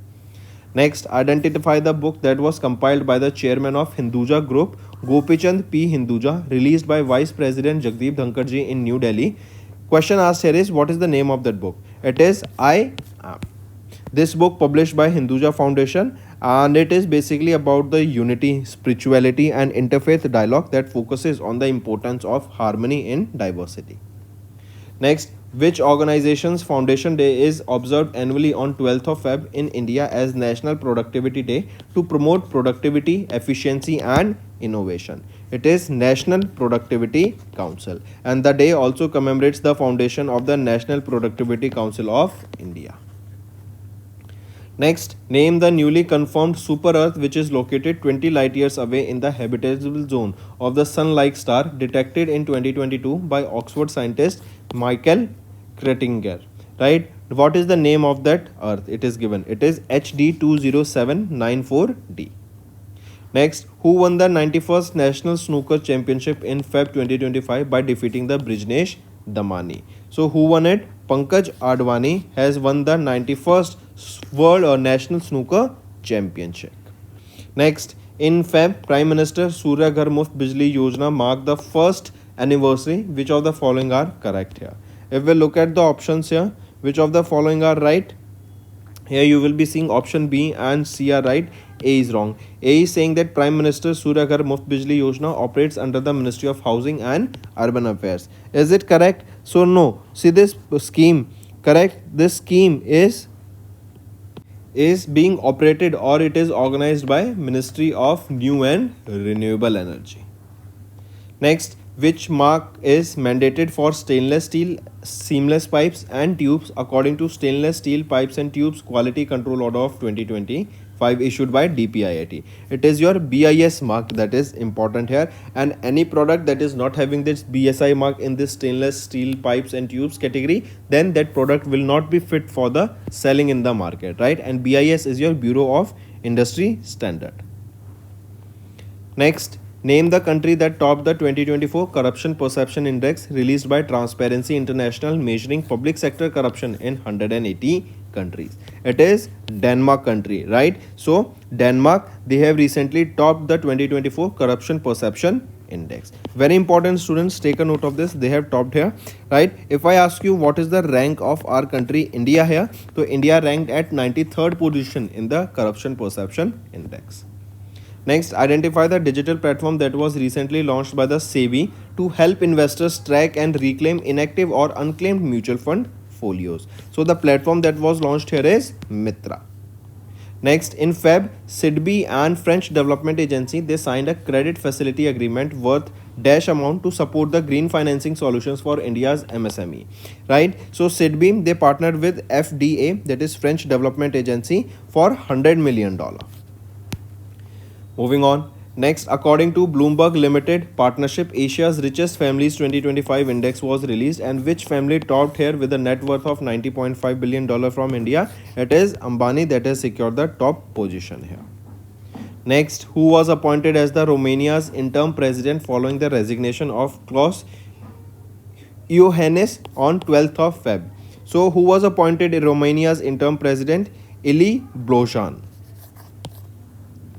Next, identify the book that was compiled by the chairman of Hinduja Group, Gopichand P. Hinduja, released by Vice President Jagdeep Dhankarji in New Delhi. Question asked here is, what is the name of that book? It is I Am. This book published by Hinduja Foundation, and it is basically about the unity, spirituality and interfaith dialogue that focuses on the importance of harmony in diversity. Next, which organization's Foundation Day is observed annually on 12th of Feb in India as National Productivity Day to promote productivity, efficiency and innovation? It is National Productivity Council, and the day also commemorates the foundation of the National Productivity Council of India. Next, name the newly confirmed super Earth which is located 20 light years away in the habitable zone of the Sun-like star, detected in 2022 by Oxford scientist Michael Kretinger. Right? What is the name of that Earth? It is given. It is HD 20794D. Next, who won the 91st National Snooker Championship in Feb 2025 by defeating the Brijnesh Damani? So who won it? Pankaj Advani has won the 91st World or National Snooker Championship. Next, in Feb, Prime Minister Surya Ghar Muft Bijli Yojana marked the first anniversary. Which of the following are correct here? If we look at the options here, which of the following are right? Here you will be seeing option B and C are right. A is wrong. A is saying that Prime Minister Surya Ghar Muft Bijli Yojana operates under the Ministry of Housing and Urban Affairs. Is it correct? So no. See this scheme, correct? This scheme is being operated, or it is organized by Ministry of New and Renewable Energy. Next, which mark is mandated for stainless steel seamless pipes and tubes according to Stainless Steel Pipes and Tubes Quality Control Order of 2025 issued by DPIIT? It is your BIS mark that is important here, and any product that is not having this BSI mark in this stainless steel pipes and tubes category, then that product will not be fit for the selling in the market, right? And BIS is your Bureau of Industry Standard. Next, name the country that topped the 2024 Corruption Perception Index released by Transparency International, measuring public sector corruption in 180 countries. It is Denmark country, right? So Denmark, they have recently topped the 2024 Corruption Perception Index. Very important, students, take a note of this. They have topped here, right? If I ask you what is the rank of our country India here, so India ranked at 93rd position in the Corruption Perception Index. Next, identify the digital platform that was recently launched by the SEBI to help investors track and reclaim inactive or unclaimed mutual fund folios. So the platform that was launched here is Mitra. Next, in Feb, SIDBI and French Development Agency, they signed a credit facility agreement worth dash amount to support the green financing solutions for India's MSME, right? So SIDBI, they partnered with FDA, that is French Development Agency, for $100 million. Moving on. Next, according to Bloomberg Limited Partnership, Asia's richest families 2025 index was released, and which family topped here with a net worth of $90.5 billion from India? It is Ambani that has secured the top position here. Next, who was appointed as the Romania's interim president following the resignation of Klaus Iohannis on 12th of Feb. So, who was appointed Romania's interim president? Ili Blozan.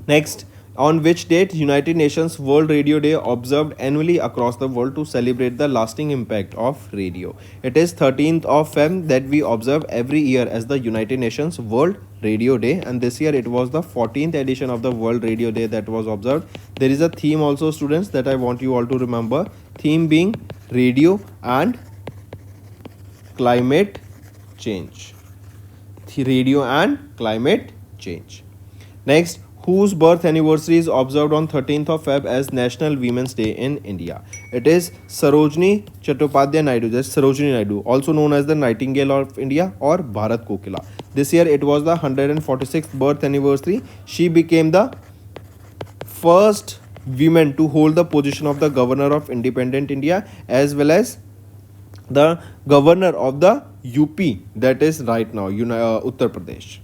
Next, on which date United Nations World Radio Day observed annually across the world to celebrate the lasting impact of radio? It is 13th of Feb that we observe every year as the United Nations World Radio Day, and this year it was the 14th edition of the World Radio Day that was observed. There is a theme also, students, that I want you all to remember. Theme being radio and climate change. Radio and climate change. Next, whose birth anniversary is observed on 13th of Feb as National Women's Day in India? It is Sarojini Chattopadhyay Naidu, just Sarojini Naidu, also known as the Nightingale of India or Bharat Kokila. This year it was the 146th birth anniversary. She became the first woman to hold the position of the Governor of Independent India as well as the Governor of the UP, that is right now Uttar Pradesh.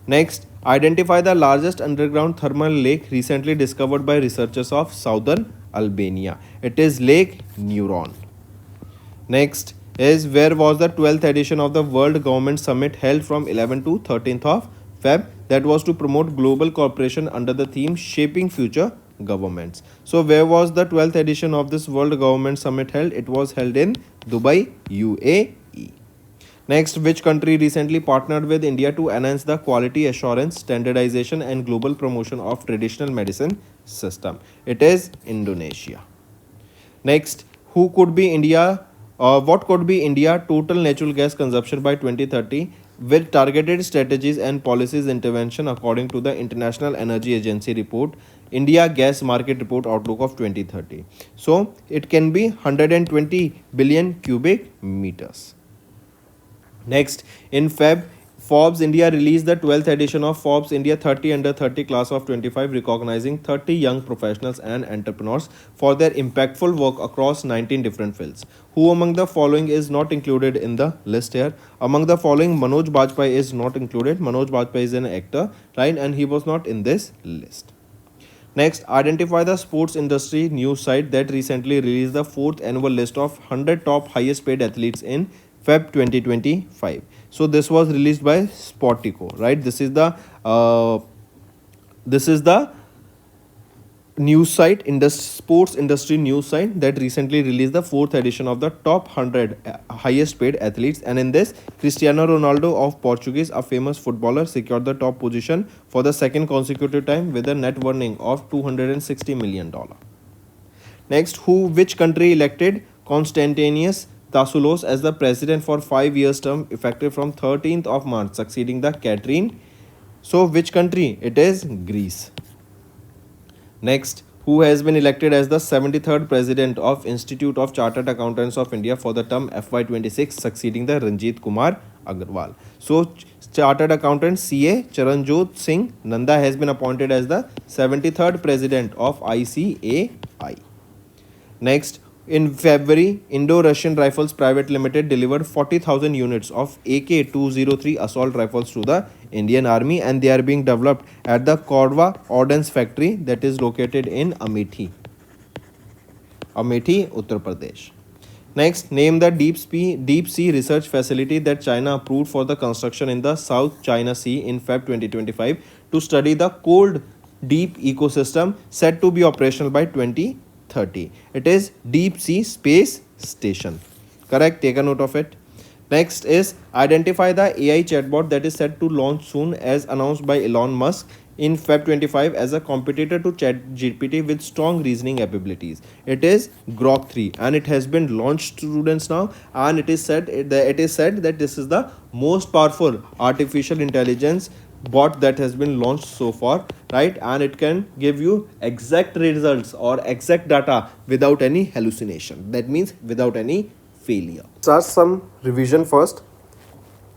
Next, identify the largest underground thermal lake recently discovered by researchers of southern Albania. It is Lake Neuron. Next is, where was the 12th edition of the World Government Summit held from 11th to 13th of Feb? That was to promote global cooperation under the theme Shaping Future Governments. So, where was the 12th edition of this World Government Summit held? It was held in Dubai, UAE. Next, which country recently partnered with India to enhance the quality assurance, standardization and global promotion of traditional medicine system? It is Indonesia. Next, who could be India? What could be India total natural gas consumption by 2030 with targeted strategies and policies intervention according to the International Energy Agency report, India Gas Market Report Outlook of 2030. So, it can be 120 billion cubic meters. Next, in Feb, Forbes India released the 12th edition of Forbes India 30 Under 30 class of 25, recognizing 30 young professionals and entrepreneurs for their impactful work across 19 different fields. Who among the following is not included in the list here? Among the following, Manoj Bajpayee is not included. Manoj Bajpayee is an actor, right? And he was not in this list. Next, identify the sports industry news site that recently released the 4th annual list of 100 top highest paid athletes in Feb 2025. So this was released by Sportico, right? This is the news site, sports industry news site that recently released the 4th edition of the top 100 highest paid athletes, and in this, Cristiano Ronaldo of Portuguese, a famous footballer, secured the top position for the second consecutive time with a net worth of $260 million. Next, which country elected Constantinos Tassoulos as the president for 5 years term effective from 13th of March, succeeding the Catherine? So, which country? It is Greece. Next, who has been elected as the 73rd president of Institute of Chartered Accountants of India for the term FY26, succeeding the Ranjit Kumar Agarwal? So, Chartered Accountant CA Charanjot Singh Nanda has been appointed as the 73rd president of ICAI. Next, in February, Indo-Russian Rifles Private Limited delivered 40,000 units of AK-203 assault rifles to the Indian Army, and they are being developed at the Kodwa Ordnance Factory that is located in Amethi, Uttar Pradesh. Next, name the deep sea research facility that China approved for the construction in the South China Sea in Feb 2025 to study the cold deep ecosystem, set to be operational by 2030. It is Deep Sea Space Station. Correct? Take a note of it. Next is, identify the AI chatbot that is set to launch soon as announced by Elon Musk in Feb 25 as a competitor to ChatGPT with strong reasoning abilities. It is Grok 3 and it has been launched, students, now, and it is said that this is the most powerful artificial intelligence bot that has been launched so far, right? And it can give you exact results or exact data without any hallucination. That means without any failure. Start some revision first.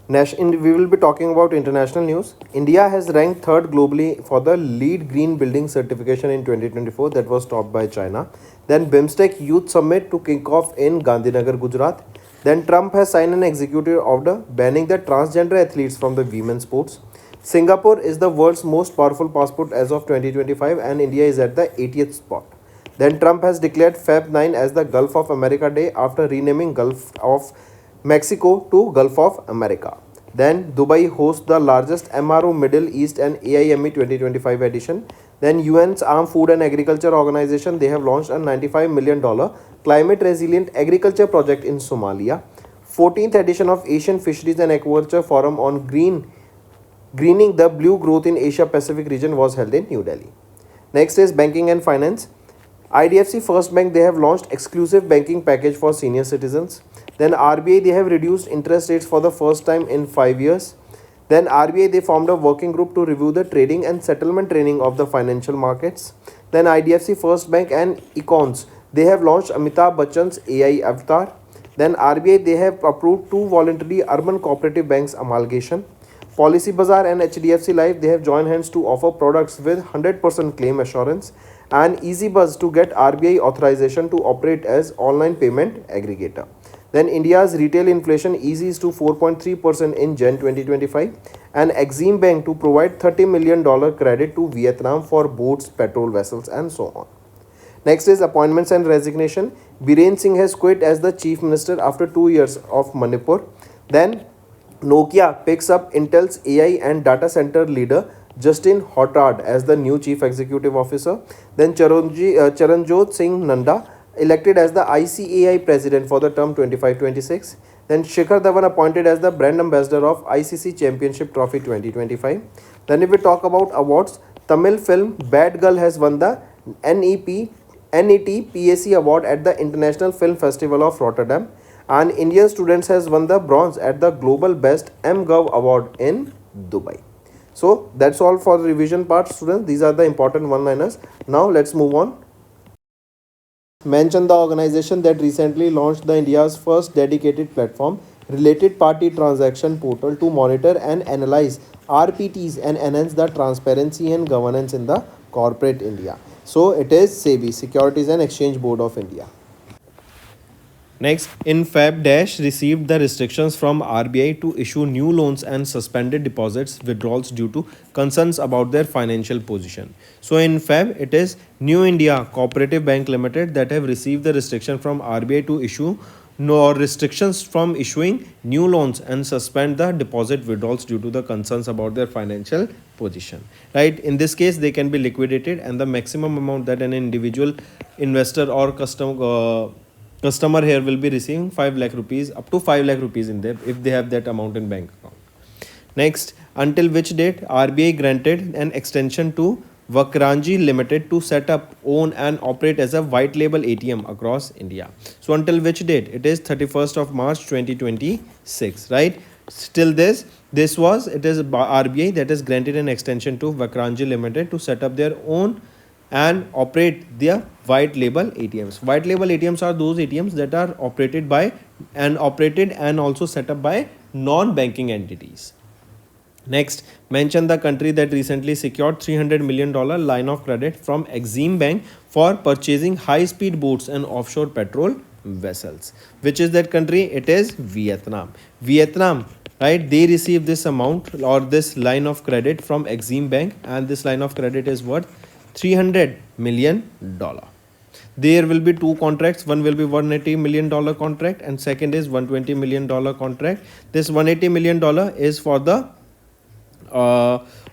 We will be talking about international news. India has ranked third globally for the LEED Green Building certification in 2024 that was topped by China. Then BIMSTEC Youth Summit to kick off in Gandhinagar, Gujarat. Then Trump has signed an executive order banning the transgender athletes from the women's sports. Singapore is the world's most powerful passport as of 2025 and India is at the 80th spot. Then Trump has declared Feb 9 as the Gulf of America Day after renaming Gulf of Mexico to Gulf of America. Then Dubai hosts the largest MRO Middle East and AIME 2025 edition. Then UN's Armed Food and Agriculture Organization, they have launched a $95 million climate resilient agriculture project in Somalia. 14th edition of Asian Fisheries and Aquaculture Forum on greening the blue growth in Asia Pacific region was held in New Delhi. Next is banking and finance. IDFC First Bank, they have launched exclusive banking package for senior citizens. Then RBI, they have reduced interest rates for the first time in 5 years. Then RBI, they formed a working group to review the trading and settlement training of the financial markets. Then IDFC First Bank and Econs, they have launched Amitabh Bachchan's AI avatar. Then RBI, they have approved two voluntary urban cooperative banks amalgamation. Policy Bazaar and HDFC Life, they have joined hands to offer products with 100% claim assurance, and EasyBuzz to get RBI authorization to operate as online payment aggregator. Then India's retail inflation eases to 4.3% in Jan 2025, and Exim Bank to provide $30 million credit to Vietnam for boats, petrol vessels, and so on. Next is appointments and resignation. Biren Singh has quit as the chief minister after 2 years of Manipur. Then Nokia picks up Intel's AI and data center leader Justin Hotard as the new chief executive officer. Then Charanjot Singh Nanda elected as the ICAI president for the term 25-26. Then Shikhar Dhawan appointed as the brand ambassador of ICC Championship Trophy 2025. Then if we talk about awards, Tamil film Bad Girl has won the NET PAC award at the International Film Festival of Rotterdam, and Indian students has won the bronze at the Global Best MGov award in Dubai. So that's all for the revision part, students. These are the important one-liners. Now let's move on. Mention the organization that recently launched the India's first dedicated platform, related party transaction portal, to monitor and analyze RPTs and enhance the transparency and governance in the corporate India. So it is SEBI, Securities and Exchange Board of India. Next, in Feb Dash received the restrictions from RBI to issue new loans and suspended deposits withdrawals due to concerns about their financial position. So in Feb, it is New India Cooperative Bank Limited that have received the restriction from RBI to issue no restrictions from issuing new loans and suspend the deposit withdrawals due to the concerns about their financial position. Right? In this case, they can be liquidated, and the maximum amount that an individual investor or customer here will be receiving 5 lakh rupees, up to 5 lakh rupees in there if they have that amount in bank account. Next, until which date RBI granted an extension to Vakranji Limited to set up, own and operate as a white label ATM across India. So until which date? It is 31st of March 2026, right? Still it is RBI that has granted an extension to Vakranji Limited to set up their own and operate their white label ATMs. White label ATMs are those ATMs that are operated and also set up by non-banking entities. Next, mention the country that recently secured $300 million line of credit from Exim Bank for purchasing high-speed boats and offshore petrol vessels. Which is that country? It is Vietnam. Vietnam, right? They received this amount or this line of credit from Exim Bank, and this line of credit is worth $300 million. There will be two contracts. One will be $180 million contract and second is $120 million contract. This $180 million is for the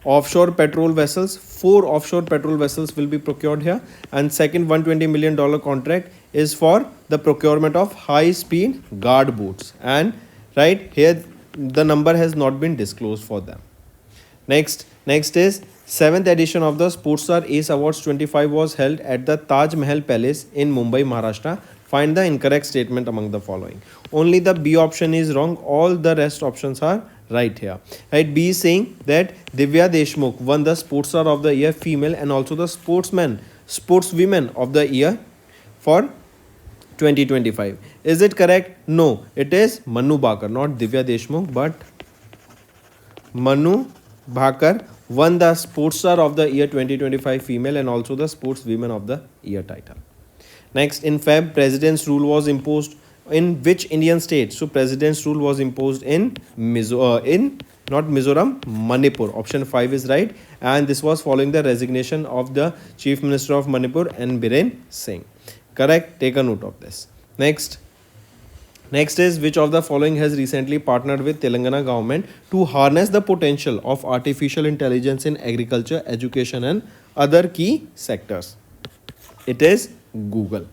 offshore petrol vessels. 4 offshore petrol vessels will be procured here, and second $120 million contract is for the procurement of high speed guard boats, and right here the number has not been disclosed for them. Next is 7th edition of the Sportstar Ace Awards 25 was held at the Taj Mahal Palace in Mumbai, Maharashtra. Find the incorrect statement among the following. Only the B option is wrong. All the rest options are right here. Right, B is saying that Divya Deshmukh won the Sportstar of the Year female and also the Sportswomen of the Year for 2025. Is it correct? No, it is Manu Bakar, not Divya Deshmukh, but Manu Bhakar won the Sports Star of the Year 2025 female and also the Sports Women of the Year title. Next, in Feb, President's rule was imposed in which Indian state? So, President's rule was imposed in not Mizoram, Manipur. Option 5 is right. And this was following the resignation of the Chief Minister of Manipur, N. Biren Singh. Correct? Take a note of this. Next is which of the following has recently partnered with Telangana government to harness the potential of artificial intelligence in agriculture, education and other key sectors? It is Google.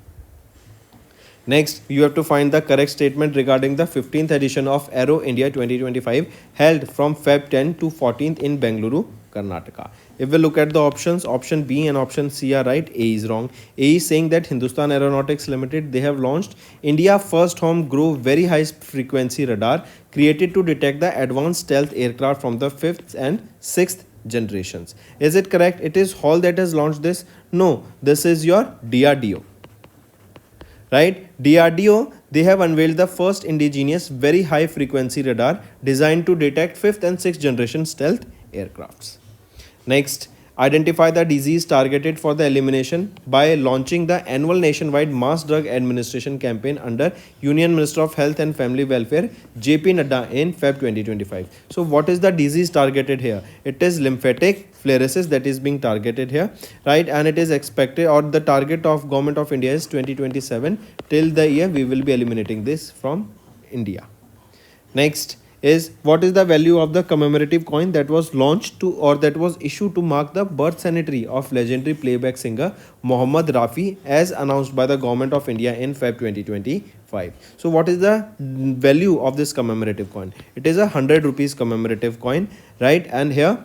Next, you have to find the correct statement regarding the 15th edition of Aero India 2025 held from Feb 10 to 14th in Bengaluru, Karnataka. If we look at the options, option B and option C are right, A is wrong. A is saying that Hindustan Aeronautics Limited, they have launched India first homegrown very high frequency radar created to detect the advanced stealth aircraft from the 5th and 6th generations. Is it correct? It is Hall that has launched this? No, this is your DRDO. Right? DRDO, they have unveiled the first indigenous very high frequency radar designed to detect 5th and 6th generation stealth aircrafts. Next, identify the disease targeted for the elimination by launching the annual nationwide mass drug administration campaign under Union Minister of Health and Family Welfare JP Nadda in Feb 2025. So what is the disease targeted here? It is lymphatic filariasis that is being targeted here, right? And it is expected, or the target of Government of India is 2027. Till the year we will be eliminating this from India. Next is what is the value of the commemorative coin that was launched to or that was issued to mark the birth centenary of legendary playback singer Mohammad Rafi as announced by the Government of India in Feb 2025. So what is the value of this commemorative coin? It is a 100 rupees commemorative coin, right? And here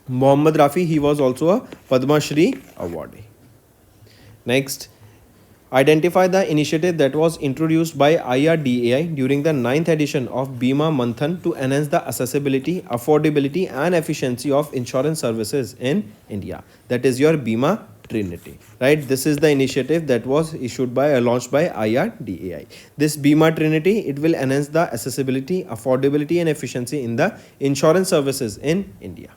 Mohammad Rafi, he was also a Padma Shri awardee. Next, identify the initiative that was introduced by IRDAI during the 9th edition of Bima Manthan to enhance the accessibility, affordability and efficiency of insurance services in India. That is your Bima Trinity, right? This is the initiative that was launched by IRDAI. This Bima Trinity, it will enhance the accessibility, affordability and efficiency in the insurance services in India.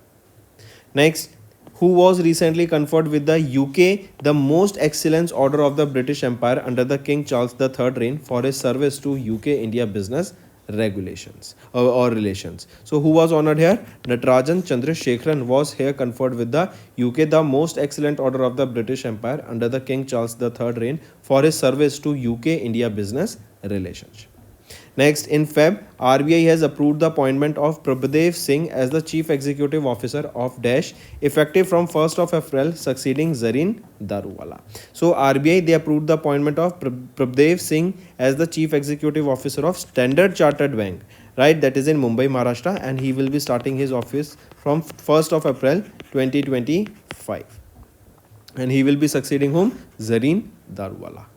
Next, who was recently conferred with the UK the Most Excellence Order of the British Empire under the King Charles III reign for his service to UK-India business regulations or relations. So who was honored here? Natarajan Chandrasekharan was here conferred with the UK the Most Excellent Order of the British Empire under the King Charles III reign for his service to UK-India business relations. Next, in Feb, RBI has approved the appointment of Prabhadev Singh as the Chief Executive Officer of Dash, effective from 1st of April, succeeding Zareen Daruwala. So, RBI, they approved the appointment of Prabhadev Singh as the Chief Executive Officer of Standard Chartered Bank, right? That is in Mumbai, Maharashtra, and he will be starting his office from 1st of April 2025. And he will be succeeding whom? Zareen Daruwala.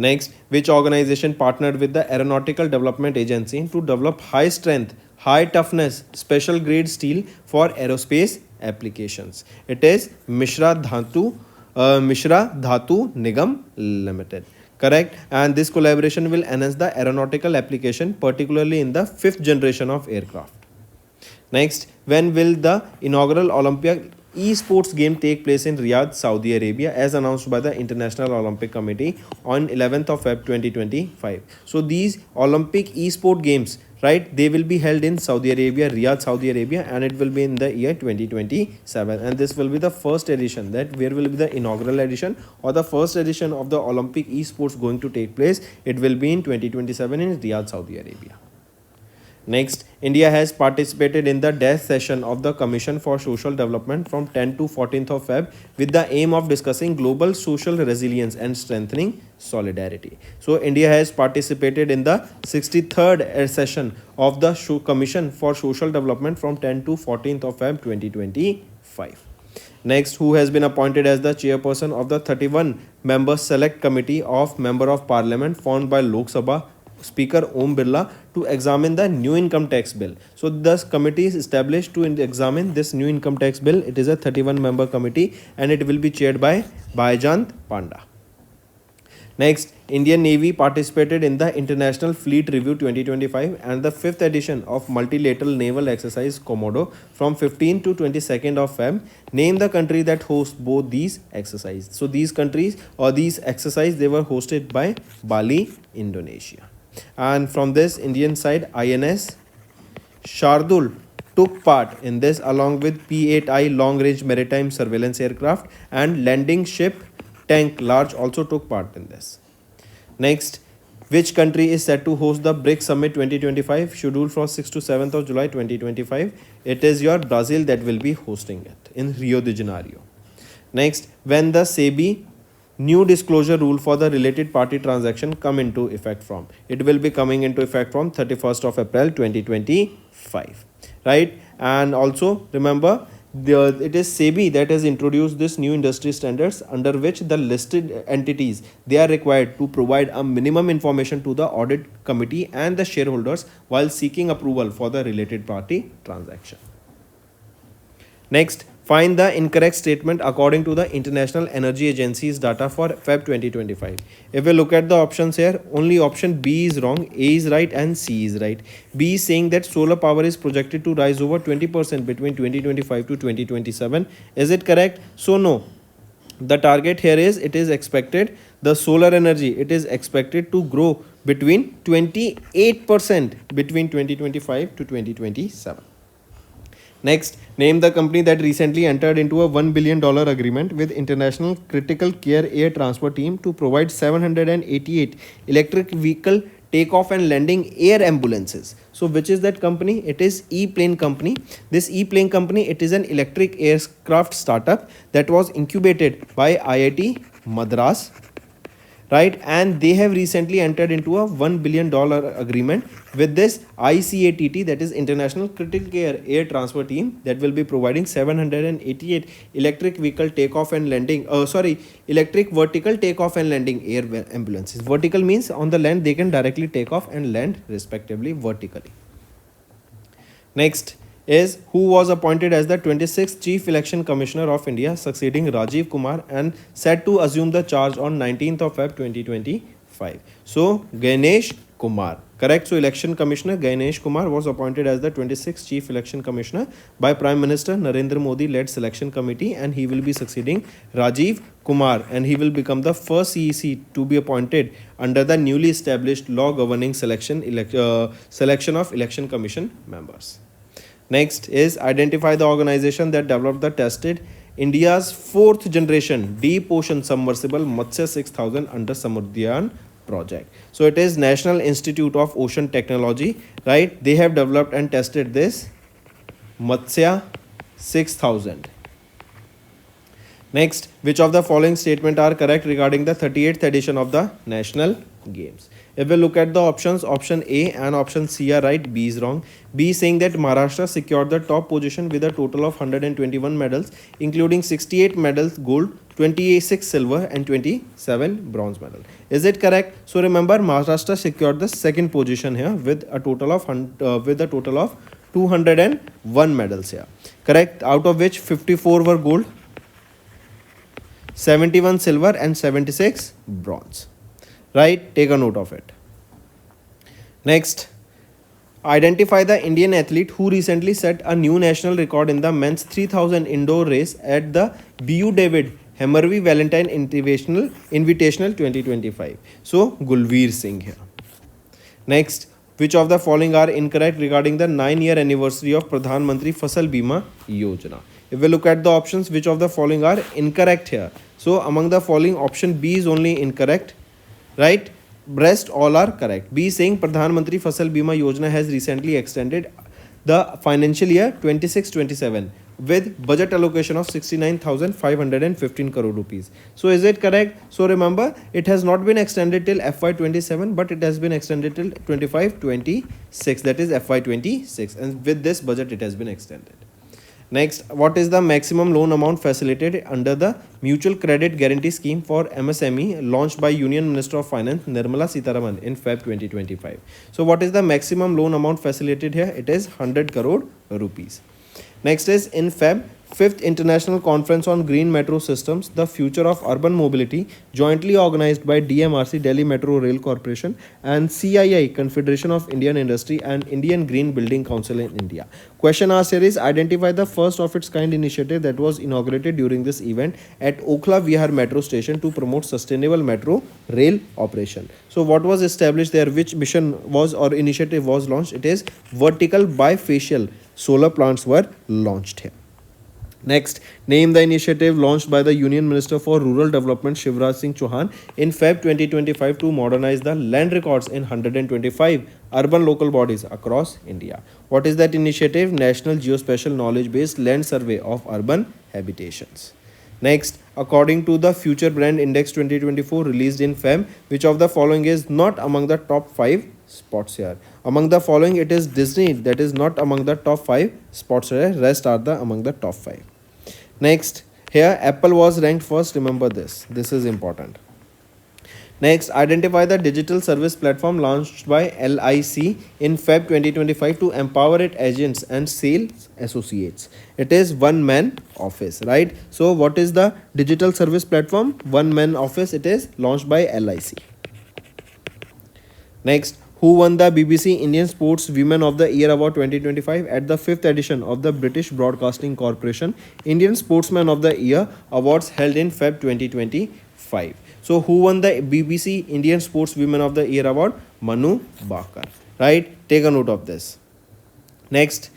Next, which organization partnered with the Aeronautical Development Agency to develop high strength, high toughness, special grade steel for aerospace applications? It is Mishra Dhatu Nigam Limited. Correct? And this collaboration will enhance the aeronautical application, particularly in the 5th generation of aircraft. Next, when will the inaugural Olympic esports game take place in Riyadh, Saudi Arabia, as announced by the International Olympic Committee on 11th of Feb 2025. So these Olympic esport games, right, they will be held in Saudi Arabia, Riyadh, Saudi Arabia, and it will be in the year 2027. And this will be the first edition, that where will be the inaugural edition or the first edition of the Olympic esports going to take place. It will be in 2027 in Riyadh, Saudi Arabia. Next, India has participated in the DASH session of the Commission for Social Development from 10 to 14th of Feb with the aim of discussing global social resilience and strengthening solidarity. So, India has participated in the 63rd session of the Commission for Social Development from 10 to 14th of Feb 2025. Next, who has been appointed as the chairperson of the 31-member select committee of Member of Parliament formed by Lok Sabha Speaker Om Birla to examine the new income tax bill. So this committee is established to examine this new income tax bill. It is a 31-member committee and it will be chaired by Bhaijant Panda. Next, Indian Navy participated in the International Fleet Review 2025 and the 5th edition of Multilateral Naval Exercise Komodo from 15 to 22nd of Feb. Name the country that hosts both these exercises. So these countries or these exercises, they were hosted by Bali, Indonesia. And from this Indian side, INS Shardul took part in this along with P-8I long-range maritime surveillance aircraft and landing ship Tank Large also took part in this. Next, which country is set to host the BRICS Summit 2025 scheduled from 6th to 7th of July 2025? It is your Brazil that will be hosting it in Rio de Janeiro. Next, when the SEBI new disclosure rule for the related party transaction come into effect from? It will be coming into effect from 31st of April 2025, right? And also remember, it is SEBI that has introduced this new industry standards under which the listed entities, they are required to provide a minimum information to the audit committee and the shareholders while seeking approval for the related party transaction. Next, find the incorrect statement according to the International Energy Agency's data for Feb 2025. If we look at the options here, only option B is wrong, A is right and C is right. B is saying that solar power is projected to rise over 20% between 2025 to 2027. Is it correct? So no. The target here is, it is expected, the solar energy, it is expected to grow between 28% between 2025 to 2027. Next, name the company that recently entered into a $1 billion agreement with International Critical Care Air Transport Team to provide 788 electric vehicle takeoff and landing air ambulances. So which is that company? It is E-Plane company. This E-Plane company, it is an electric aircraft startup that was incubated by IIT Madras, right? And they have recently entered into a $1 billion agreement with this ICATT, that is International Critical Care Air Transport Team, that will be providing 788 electric vehicle takeoff and landing, electric vertical takeoff and landing air ambulances. Vertical means on the land they can directly take off and land respectively vertically. Next is who was appointed as the 26th Chief Election Commissioner of India, succeeding Rajiv Kumar and set to assume the charge on 19th of Feb 2025. So Ganesh Kumar, correct? So Election Commissioner Ganesh Kumar was appointed as the 26th Chief Election Commissioner by Prime Minister Narendra Modi led selection committee, and he will be succeeding Rajiv Kumar, and he will become the first CEC to be appointed under the newly established law governing selection of election commission members. Next is identify the organization that developed the tested India's 4th generation deep ocean submersible Matsya 6000 under Samudyan project. So it is National Institute of Ocean Technology, right? They have developed and tested this Matsya 6000. Next, which of the following statements are correct regarding the 38th edition of the National Games? If we look at the options, option A and option C are right, B is wrong. B is saying that Maharashtra secured the top position with a total of 121 medals, including 68 medals gold, 26 silver and 27 bronze medal. Is it correct? So remember, Maharashtra secured the second position here with a total of 201 medals here. Correct? Out of which 54 were gold, 71 silver and 76 bronze. Right? Take a note of it. Next, identify the Indian athlete who recently set a new national record in the men's 3000 indoor race at the BU David Hemmerby Valentine Invitational 2025. So, Gulveer Singh here. Next, which of the following are incorrect regarding the 9-year anniversary of Pradhan Mantri Fasal Bima Yojana? If we look at the options, which of the following are incorrect here? So, among the following, option B is only incorrect, right? Rest all are correct. B is saying Pradhan Mantri Fasal Bima Yojana has recently extended the financial year 26-27 with budget allocation of 69,515 crore rupees. So is it correct? So remember, it has not been extended till FY27, but it has been extended till 25-26, that is FY26, and with this budget it has been extended. Next, what is the maximum loan amount facilitated under the Mutual Credit Guarantee Scheme for MSME launched by Union Minister of Finance Nirmala Sitharaman in Feb 2025? So what is the maximum loan amount facilitated here? It is 100 crore rupees. Next is in Feb, 5th International Conference on Green Metro Systems, the Future of Urban Mobility, jointly organized by DMRC, Delhi Metro Rail Corporation, and CII, Confederation of Indian Industry, and Indian Green Building Council in India. Question asked here is identify the first of its kind initiative that was inaugurated during this event at Okhla Vihar Metro Station to promote sustainable metro rail operation. So what was established there? Which mission was or initiative was launched? It is vertical bifacial solar plants were launched here. Next, name the initiative launched by the Union Minister for Rural Development Shivraj Singh Chauhan in Feb 2025 to modernize the land records in 125 urban local bodies across India. What is that initiative? National Geospatial Knowledge Based Land Survey of Urban Habitations. Next, according to the Future Brand Index 2024 released in Feb, which of the following is not among the top 5 spots here? Among the following, it is Disney that is not among the top 5 spots here. Rest are the among the top 5. Next, here Apple was ranked first. Remember this. This is important. Next, identify the digital service platform launched by LIC in Feb 2025 to empower its agents and sales associates. It is One Man Office, right? So, what is the digital service platform? One Man Office. It is launched by LIC. Next, who won the BBC Indian Sports Women of the Year Award 2025 at the 5th edition of the British Broadcasting Corporation Indian Sportsman of the Year Awards held in Feb 2025. So, who won the BBC Indian Sports Women of the Year Award? Manu Bakar, right? Take a note of this. Next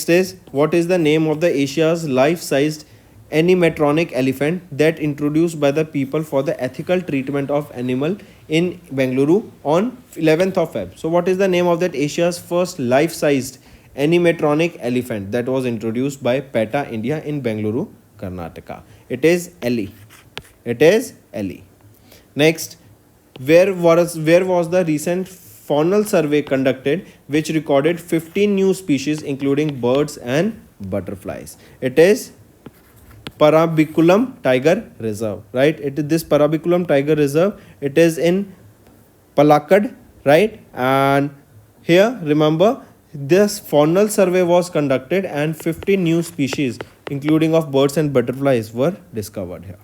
is what is the name of the Asia's life-sized animatronic elephant that introduced by the people for the ethical treatment of animal in Bengaluru on 11th of Feb. So what is the name of that Asia's first life-sized animatronic elephant that was introduced by PETA India in Bengaluru, Karnataka? It is Ellie. It is Ellie. Next, where was the recent faunal survey conducted which recorded 15 new species including birds and butterflies? It is Parabiculum Tiger Reserve, right? It is this Parabiculum Tiger Reserve. It is in Palakkad, right? And here, remember, this faunal survey was conducted and 15 new species, including of birds and butterflies, were discovered here.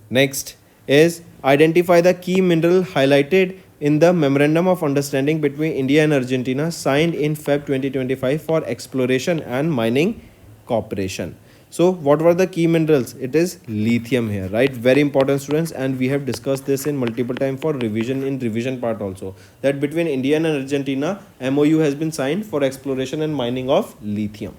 Next is identify the key mineral highlighted in the Memorandum of Understanding between India and Argentina signed in Feb 2025 for exploration and mining cooperation. So what were the key minerals? It is lithium here, right? Very important, students, and we have discussed this in multiple times for revision in revision part also, that between India and Argentina MOU has been signed for exploration and mining of lithium.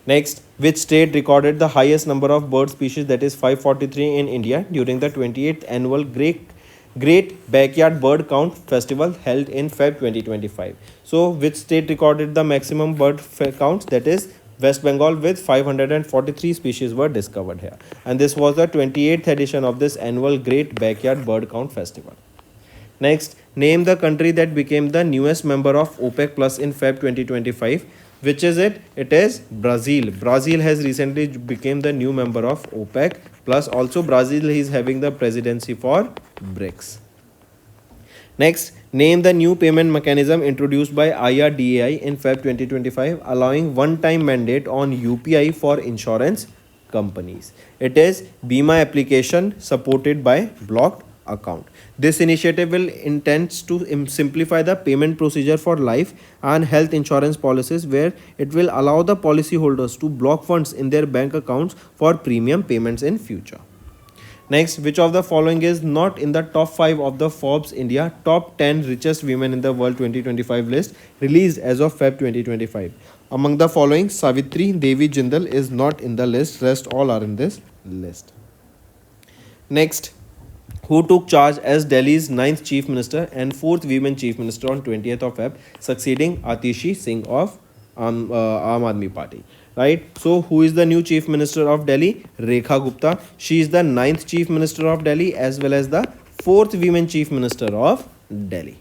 Next, which state recorded the highest number of bird species, that is 543 in India during the 28th annual Great Backyard Bird Count Festival held in Feb 2025. So which state recorded the maximum bird counts? That is West Bengal, with 543 species were discovered here. And this was the 28th edition of this annual Great Backyard Bird Count Festival. Next, name the country that became the newest member of OPEC Plus in Feb 2025. Which is it? It is Brazil. Brazil has recently become the new member of OPEC Plus. Also, Brazil is having the presidency for BRICS. Next, name the new payment mechanism introduced by IRDAI in Feb 2025, allowing one-time mandate on UPI for insurance companies. It is Bima application supported by blocked account. This initiative will intends to simplify the payment procedure for life and health insurance policies, where it will allow the policyholders to block funds in their bank accounts for premium payments in future. Next, which of the following is not in the top 5 of the Forbes India top 10 richest women in the world 2025 list released as of Feb 2025? Among the following, Savitri Devi Jindal is not in the list. Rest all are in this list. Next, who took charge as Delhi's 9th Chief Minister and 4th Women Chief Minister on 20th of Feb, succeeding Atishi Singh of Aam Aadmi Party? Right, so who is the new Chief Minister of Delhi? Rekha Gupta. She is the 9th Chief Minister of Delhi as well as the 4th Women Chief Minister of Delhi.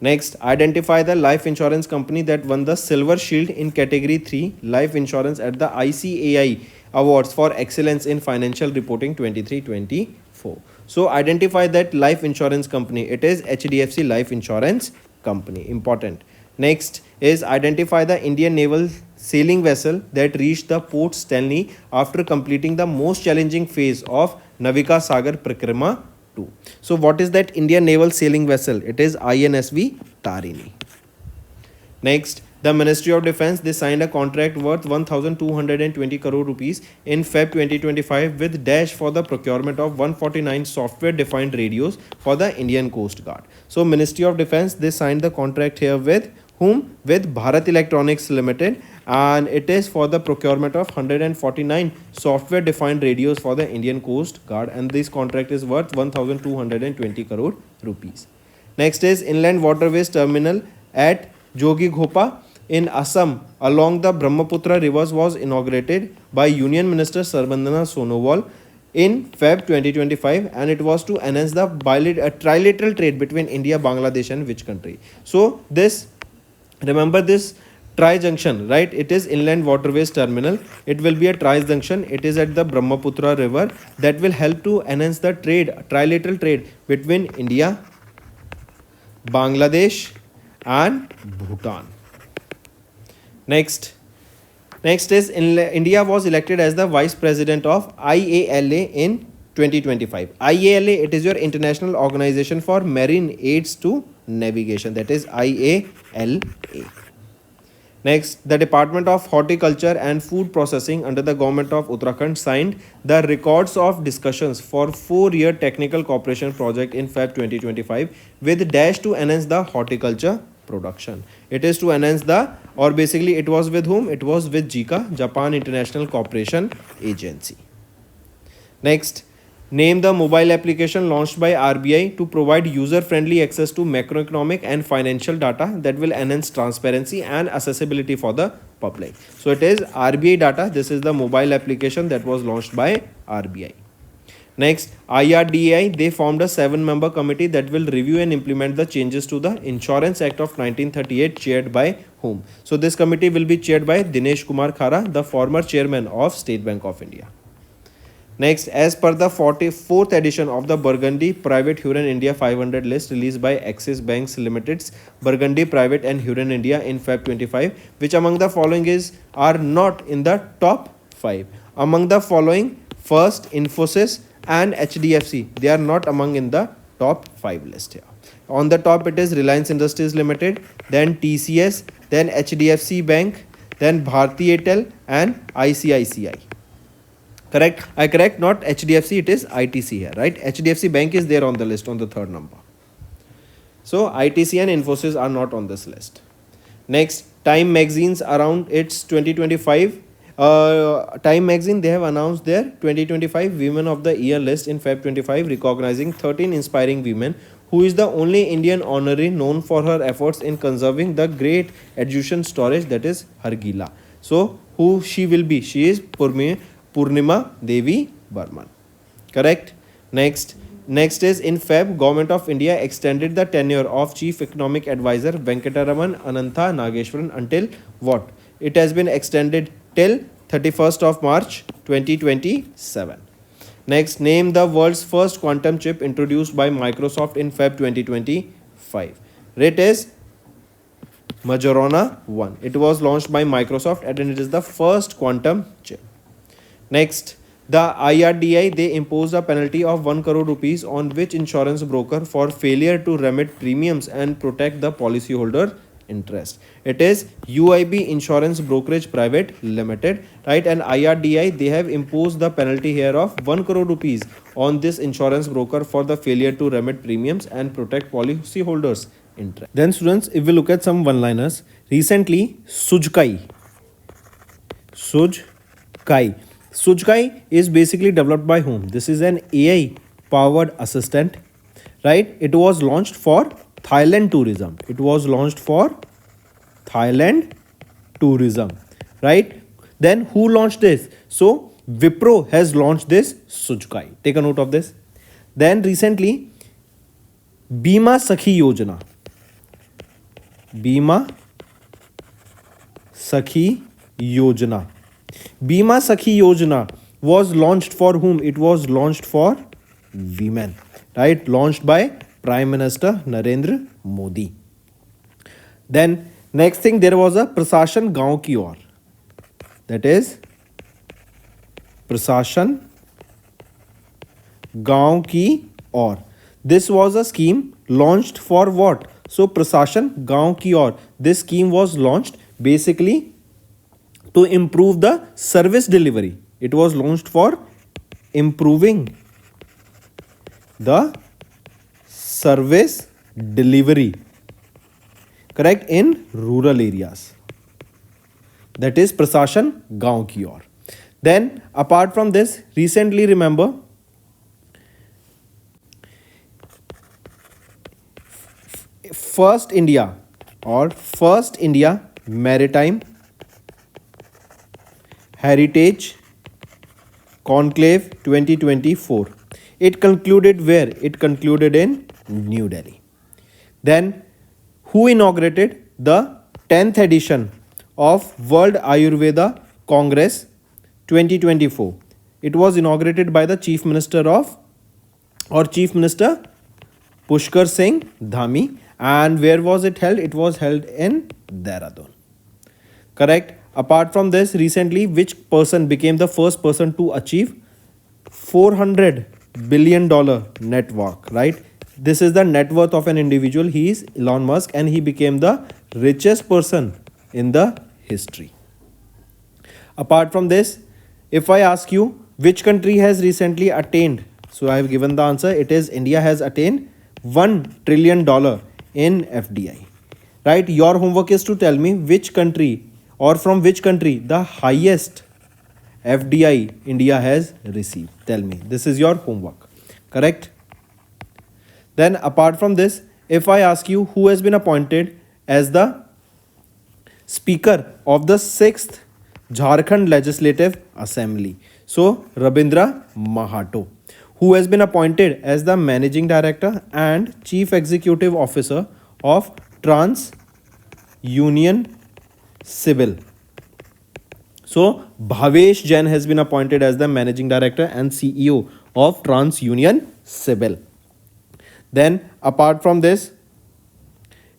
Next, identify the life insurance company that won the Silver Shield in Category 3 Life Insurance at the ICAI Awards for Excellence in Financial Reporting 23-24. So, identify that life insurance company. It is HDFC Life Insurance Company. Important. Next, is identify the Indian naval sailing vessel that reached the Port Stanley after completing the most challenging phase of Navika Sagar Prakrima 2. So what is that Indian naval sailing vessel? It is INSV Tarini. Next, the Ministry of Defence, they signed a contract worth 1,220 crore rupees in Feb 2025 with Dash for the procurement of 149 software-defined radios for the Indian Coast Guard. So, Ministry of Defence, they signed the contract here with whom? With Bharat Electronics Limited, and it is for the procurement of 149 software-defined radios for the Indian Coast Guard, and this contract is worth 1,220 crore rupees. Next is Inland Waterways Terminal at Jogi Ghopa in Assam along the Brahmaputra rivers was inaugurated by Union Minister Sarabandana Sonowal in Feb 2025, and it was to enhance the trilateral trade between India, Bangladesh and which country? So this, remember this tri-junction, right? It is Inland Waterways Terminal. It will be a tri-junction. It is at the Brahmaputra river that will help to enhance the trade, trilateral trade between India, Bangladesh and Bhutan. Next is India was elected as the Vice President of IALA in 2025. IALA, it is your International Organization for Marine Aids to Navigation, that is IALA. Next, the Department of Horticulture and Food Processing under the Government of Uttarakhand signed the records of discussions for 4-year technical cooperation project in Feb 2025 with Dash to enhance the horticulture production. It is to enhance the, or basically it was with whom? It was with JICA, Japan International Cooperation Agency. Next, name the mobile application launched by RBI to provide user-friendly access to macroeconomic and financial data that will enhance transparency and accessibility for the public. So it is RBI data. This is the mobile application that was launched by RBI. Next, IRDAI, they formed a 7-member committee that will review and implement the changes to the Insurance Act of 1938, chaired by whom? So this committee will be chaired by Dinesh Kumar Khara, the former chairman of State Bank of India. Next, as per the 44th edition of the Burgundy Private Huron India 500 list released by Axis Banks Limited's Burgundy Private and Huron India in Feb 25, which among the following are not in the top 5. Among the following, first, Infosys and HDFC, they are not among in the top 5 list here. On the top it is Reliance Industries Limited, then TCS, then HDFC Bank, then Bharti Airtel and ICICI. Correct? I correct, not HDFC, it is ITC here, right? HDFC Bank is there on the list on the 3rd number. So ITC and Infosys are not on this list. Next, Time Magazine's around its 2025. Time Magazine, they have announced their 2025 Women of the Year list in Feb 25, recognizing 13 inspiring women, who is the only Indian honoree known for her efforts in conserving the great Egyptian storage, that is Hargila. So who she will be? She is Purnima Devi Burman. Correct? Next is in Feb, Government of India extended the tenure of Chief Economic Advisor Venkataraman Anantha Nageshwaran until what? It has been extended till 31st of March 2027. Next, name the world's first quantum chip introduced by Microsoft in Feb 2025. It is Majorana 1. It was launched by Microsoft and it is the first quantum chip. Next, the IRDAI, they imposed a penalty of 1 crore rupees on which insurance broker for failure to remit premiums and protect the policyholder interest. It is UIB Insurance Brokerage Private Limited, right? And IRDAI, they have imposed the penalty here of 1 crore rupees on this insurance broker for the failure to remit premiums and protect policyholders interest. Then students, if we look at some one-liners, recently Sujkai is basically developed by whom? This is an AI powered assistant, right? It was launched for Thailand tourism. It was launched for Thailand tourism, right? Then who launched this? So Wipro has launched this Sujkai. Take a note of this. Then recently Bima Sakhi Yojana. Bima Sakhi Yojana. Bima Sakhi Yojana was launched for whom? It was launched for women, right? Launched by Prime Minister Narendra Modi. Then next thing, there was a Prashasan Gaon ki Or, that is Prashasan Gaon ki Or. This was a scheme launched for what? So Prashasan Gaon ki Or, this scheme was launched basically to improve the service delivery. It was launched for improving the service delivery, correct, in rural areas. That is prasashan gaon ki aur. Then apart from this, recently remember first India maritime Heritage Conclave 2024. It concluded where? It concluded in New Delhi. Then, who inaugurated the 10th edition of World Ayurveda Congress 2024? It was inaugurated by the Chief Minister Pushkar Singh Dhami. And where was it held? It was held in Dehradun. Correct. Apart from this, recently, which person became the first person to achieve $400 billion net worth, right? This is the net worth of an individual. He is Elon Musk and he became the richest person in the history. Apart from this, if I ask you which country has recently attained, so I have given the answer, it is India has attained $1 trillion in FDI, right? Your homework is to tell me which country or from which country the highest FDI India has received. Tell me. This is your homework. Correct? Then apart from this, if I ask you who has been appointed as the Speaker of the 6th Jharkhand Legislative Assembly. So Rabindra Mahato. Who has been appointed as the Managing Director and Chief Executive Officer of Trans Union Civil. So Bhavesh Jain has been appointed as the Managing Director and CEO of Trans Union Civil. Then apart from this,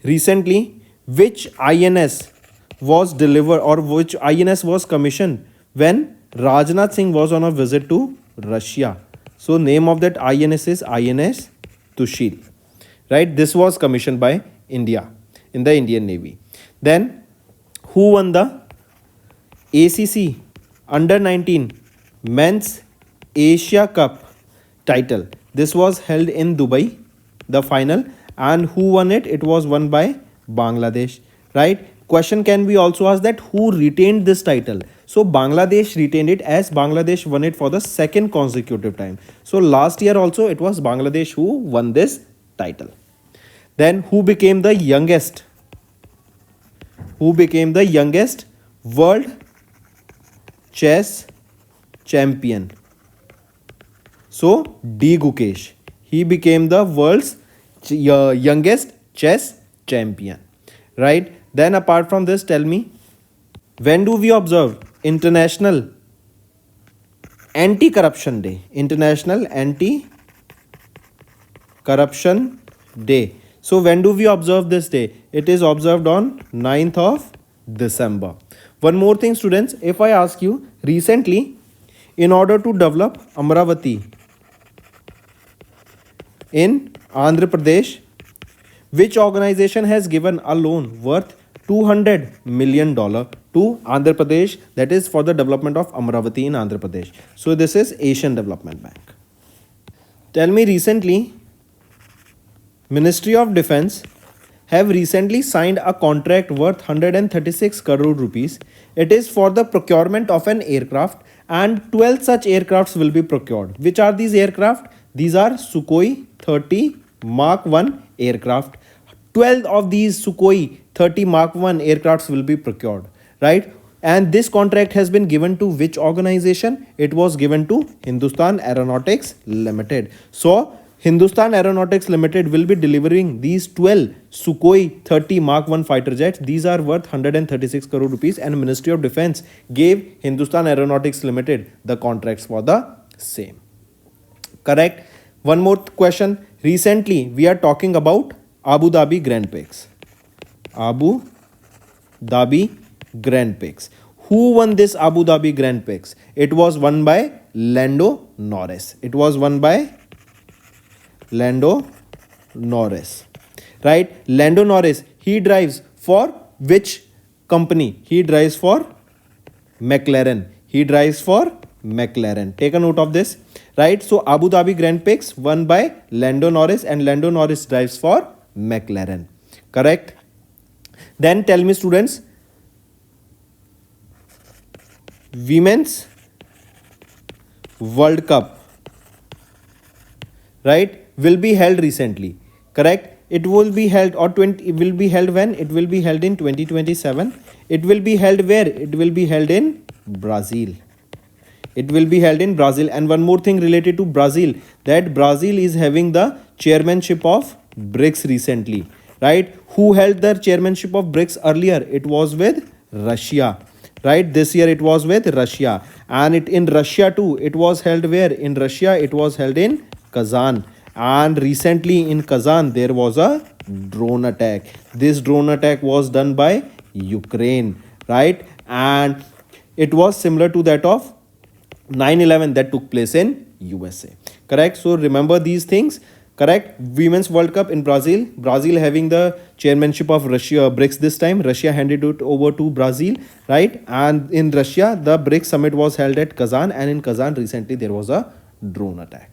recently which INS was delivered or which INS was commissioned when Rajnath Singh was on a visit to Russia? So name of that INS is INS Tushil, right? This was commissioned by India in the Indian Navy. Then who won the ACC Under 19 Men's Asia Cup title? This was held in Dubai, the final, and who won it? It was won by Bangladesh, right? Question can be also asked that who retained this title? So Bangladesh retained it as Bangladesh won it for the second consecutive time. So last year also it was Bangladesh who won this title. Then who became the youngest world chess champion? So D Gukesh, he became the world's youngest chess champion, right? Then apart from this, tell me, when do we observe International Anti-Corruption Day? International Anti-Corruption Day. So when do we observe this day? It is observed on 9th of December. One more thing, students, if I ask you, recently, in order to develop Amravati in Andhra Pradesh, which organization has given a loan worth $200 million to Andhra Pradesh, that is for the development of Amravati in Andhra Pradesh? So this is Asian Development Bank. Tell me, recently, Ministry of Defense have recently signed a contract worth 136 crore rupees. It is for the procurement of an aircraft and 12 such aircrafts will be procured. Which are these aircraft? These are Sukhoi 30 Mark 1 aircraft. 12 of these Sukhoi 30 Mark 1 aircrafts will be procured, right? And this contract has been given to which organization? It was given to Hindustan Aeronautics Limited. So Hindustan Aeronautics Limited will be delivering these 12 Sukhoi 30 Mark 1 fighter jets. These are worth 136 crore rupees and Ministry of Defense gave Hindustan Aeronautics Limited the contracts for the same. Correct? One more question. Recently, we are talking about Abu Dhabi Grand Prix. Abu Dhabi Grand Prix. Who won this Abu Dhabi Grand Prix? It was won by Lando Norris. It was won by Lando Norris. Right? Lando Norris, he drives for which company? He drives for McLaren. He drives for McLaren. Take a note of this. Right? So Abu Dhabi Grand Prix won by Lando Norris, and Lando Norris drives for McLaren. Correct? Then tell me, students, Women's World Cup, right, will be held recently. Correct? It will be held, or 20, it will be held when? It will be held in 2027. It will be held where? It will be held in Brazil. It will be held in Brazil. And one more thing related to Brazil, that Brazil is having the chairmanship of BRICS recently. Right? Who held the chairmanship of BRICS earlier? It was with Russia. Right? This year it was with Russia. And it in Russia too, it was held where? In Russia, it was held in Kazan. And recently in Kazan, there was a drone attack. This drone attack was done by Ukraine. Right? And it was similar to that of 9/11 that took place in USA. Correct? So remember these things. Correct? Women's World Cup in Brazil. Brazil having the chairmanship of Russia BRICS this time. Russia handed it over to Brazil. Right? And in Russia, the BRICS summit was held at Kazan. And in Kazan recently, there was a drone attack.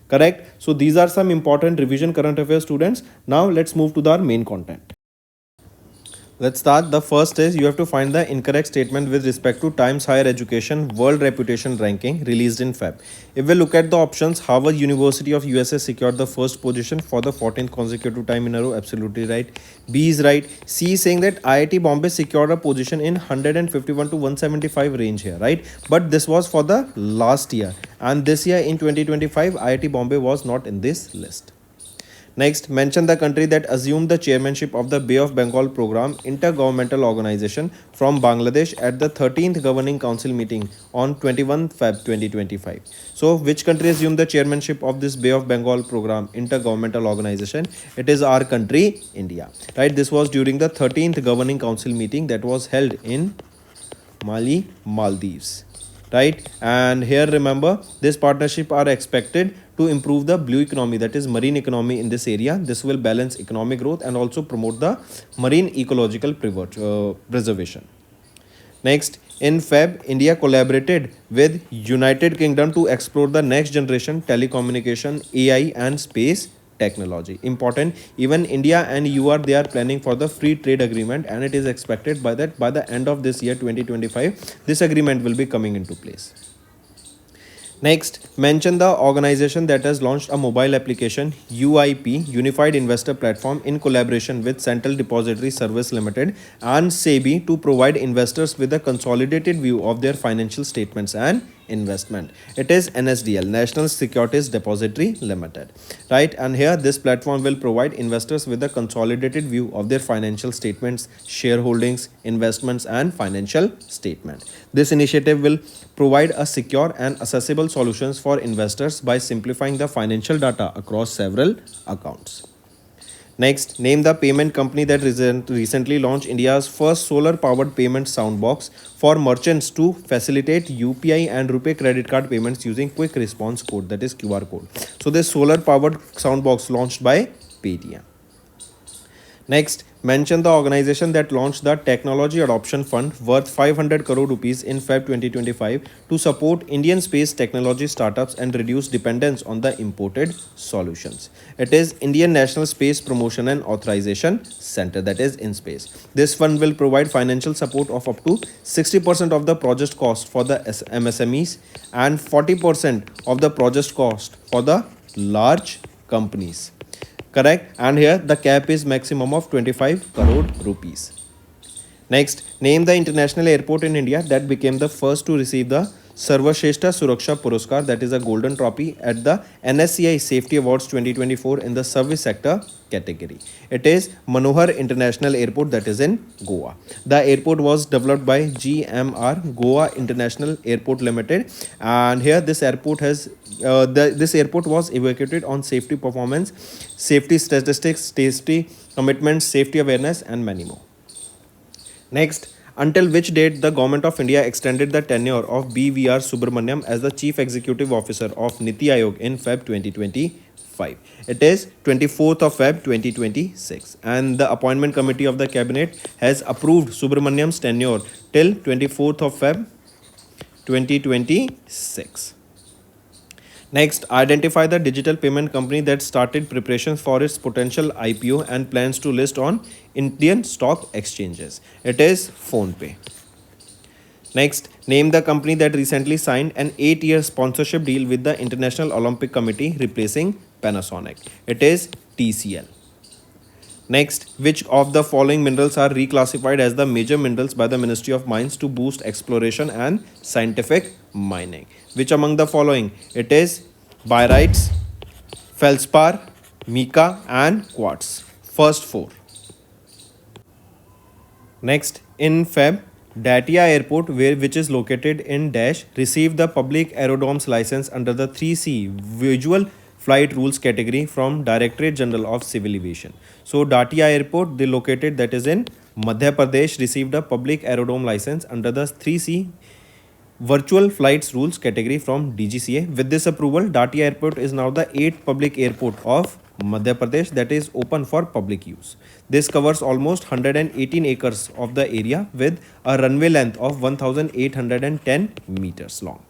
Correct? So these are some important revision current affairs, students. Now let's move to our main content. Let's start. The first is you have to find the incorrect statement with respect to Times Higher Education World Reputation Ranking released in Feb. If we look at the options, Harvard University of USA secured the first position for the 14th consecutive time in a row. Absolutely right. B is right. C is saying that IIT Bombay secured a position in 151 to 175 range here, right? But this was for the last year. And this year in 2025, IIT Bombay was not in this list. Next, mention the country that assumed the chairmanship of the Bay of Bengal Program Intergovernmental Organization from Bangladesh at the 13th Governing Council meeting on 21 Feb 2025. So, which country assumed the chairmanship of this Bay of Bengal Program Intergovernmental Organization? It is our country, India. Right? This was during the 13th Governing Council meeting that was held in Maldives. Right? And here remember, this partnership are expected to improve the blue economy, that is marine economy in this area. This will balance economic growth and also promote the marine ecological preservation. Next, in Feb, India collaborated with United Kingdom to explore the next generation telecommunication, AI and space technology. Important, even India and UR, they are planning for the free trade agreement, and it is expected by the end of this year 2025, this agreement will be coming into place. Next, mention the organization that has launched a mobile application, UIP, Unified Investor Platform, in collaboration with Central Depository Service Limited and SEBI to provide investors with a consolidated view of their financial statements and investment. It is NSDL, National Securities Depository Limited. Right? And here this platform will provide investors with a consolidated view of their financial statements, shareholdings, investments and financial statement. This initiative will provide a secure and accessible solutions for investors by simplifying the financial data across several accounts. Next, name the payment company that recently launched India's first solar-powered payment soundbox for merchants to facilitate UPI and RuPay credit card payments using quick response code, that is QR code. So this solar-powered soundbox launched by Paytm. Next, mention the organization that launched the Technology Adoption Fund worth 500 crore rupees in Feb 2025 to support Indian space technology startups and reduce dependence on the imported solutions. It is Indian National Space Promotion and Authorization Center, that is InSpace. This fund will provide financial support of up to 60% of the project cost for the MSMEs and 40% of the project cost for the large companies. Correct? And here the cap is maximum of 25 crore rupees. Next, name the international airport in India that became the first to receive the Sarvashrestha Suraksha Puraskar, that is a golden trophy at the NSCI Safety Awards 2024 in the service sector category. It is Manohar International Airport, that is in Goa. The airport was developed by GMR Goa International Airport Limited, and here this airport has this airport was evaluated on safety performance, safety statistics, safety commitments, safety awareness and many more. Next, until which date the Government of India extended the tenure of BVR Subramaniam as the Chief Executive Officer of Niti Aayog in Feb 2025? It is 24th of Feb 2026, and the appointment committee of the cabinet has approved Subramaniam's tenure till 24th of Feb 2026. Next, identify the digital payment company that started preparations for its potential IPO and plans to list on Indian stock exchanges. It is PhonePe. Next, name the company that recently signed an 8-year sponsorship deal with the International Olympic Committee, replacing Panasonic. It is TCL. Next, which of the following minerals are reclassified as the major minerals by the Ministry of Mines to boost exploration and scientific mining? Which among the following? It is barytes, feldspar, mica, and quartz. First four. Next, in Feb, Datia Airport, which is located in Dash, received the public aerodromes license under the 3C Visual Flight Rules category from Directorate General of Civil Aviation. So, Datia Airport, they located that is in Madhya Pradesh, received a public aerodrome license under the 3C Virtual Flights Rules category from DGCA. With this approval, Datia Airport is now the 8th public airport of Madhya Pradesh that is open for public use. This covers almost 118 acres of the area with a runway length of 1810 meters long.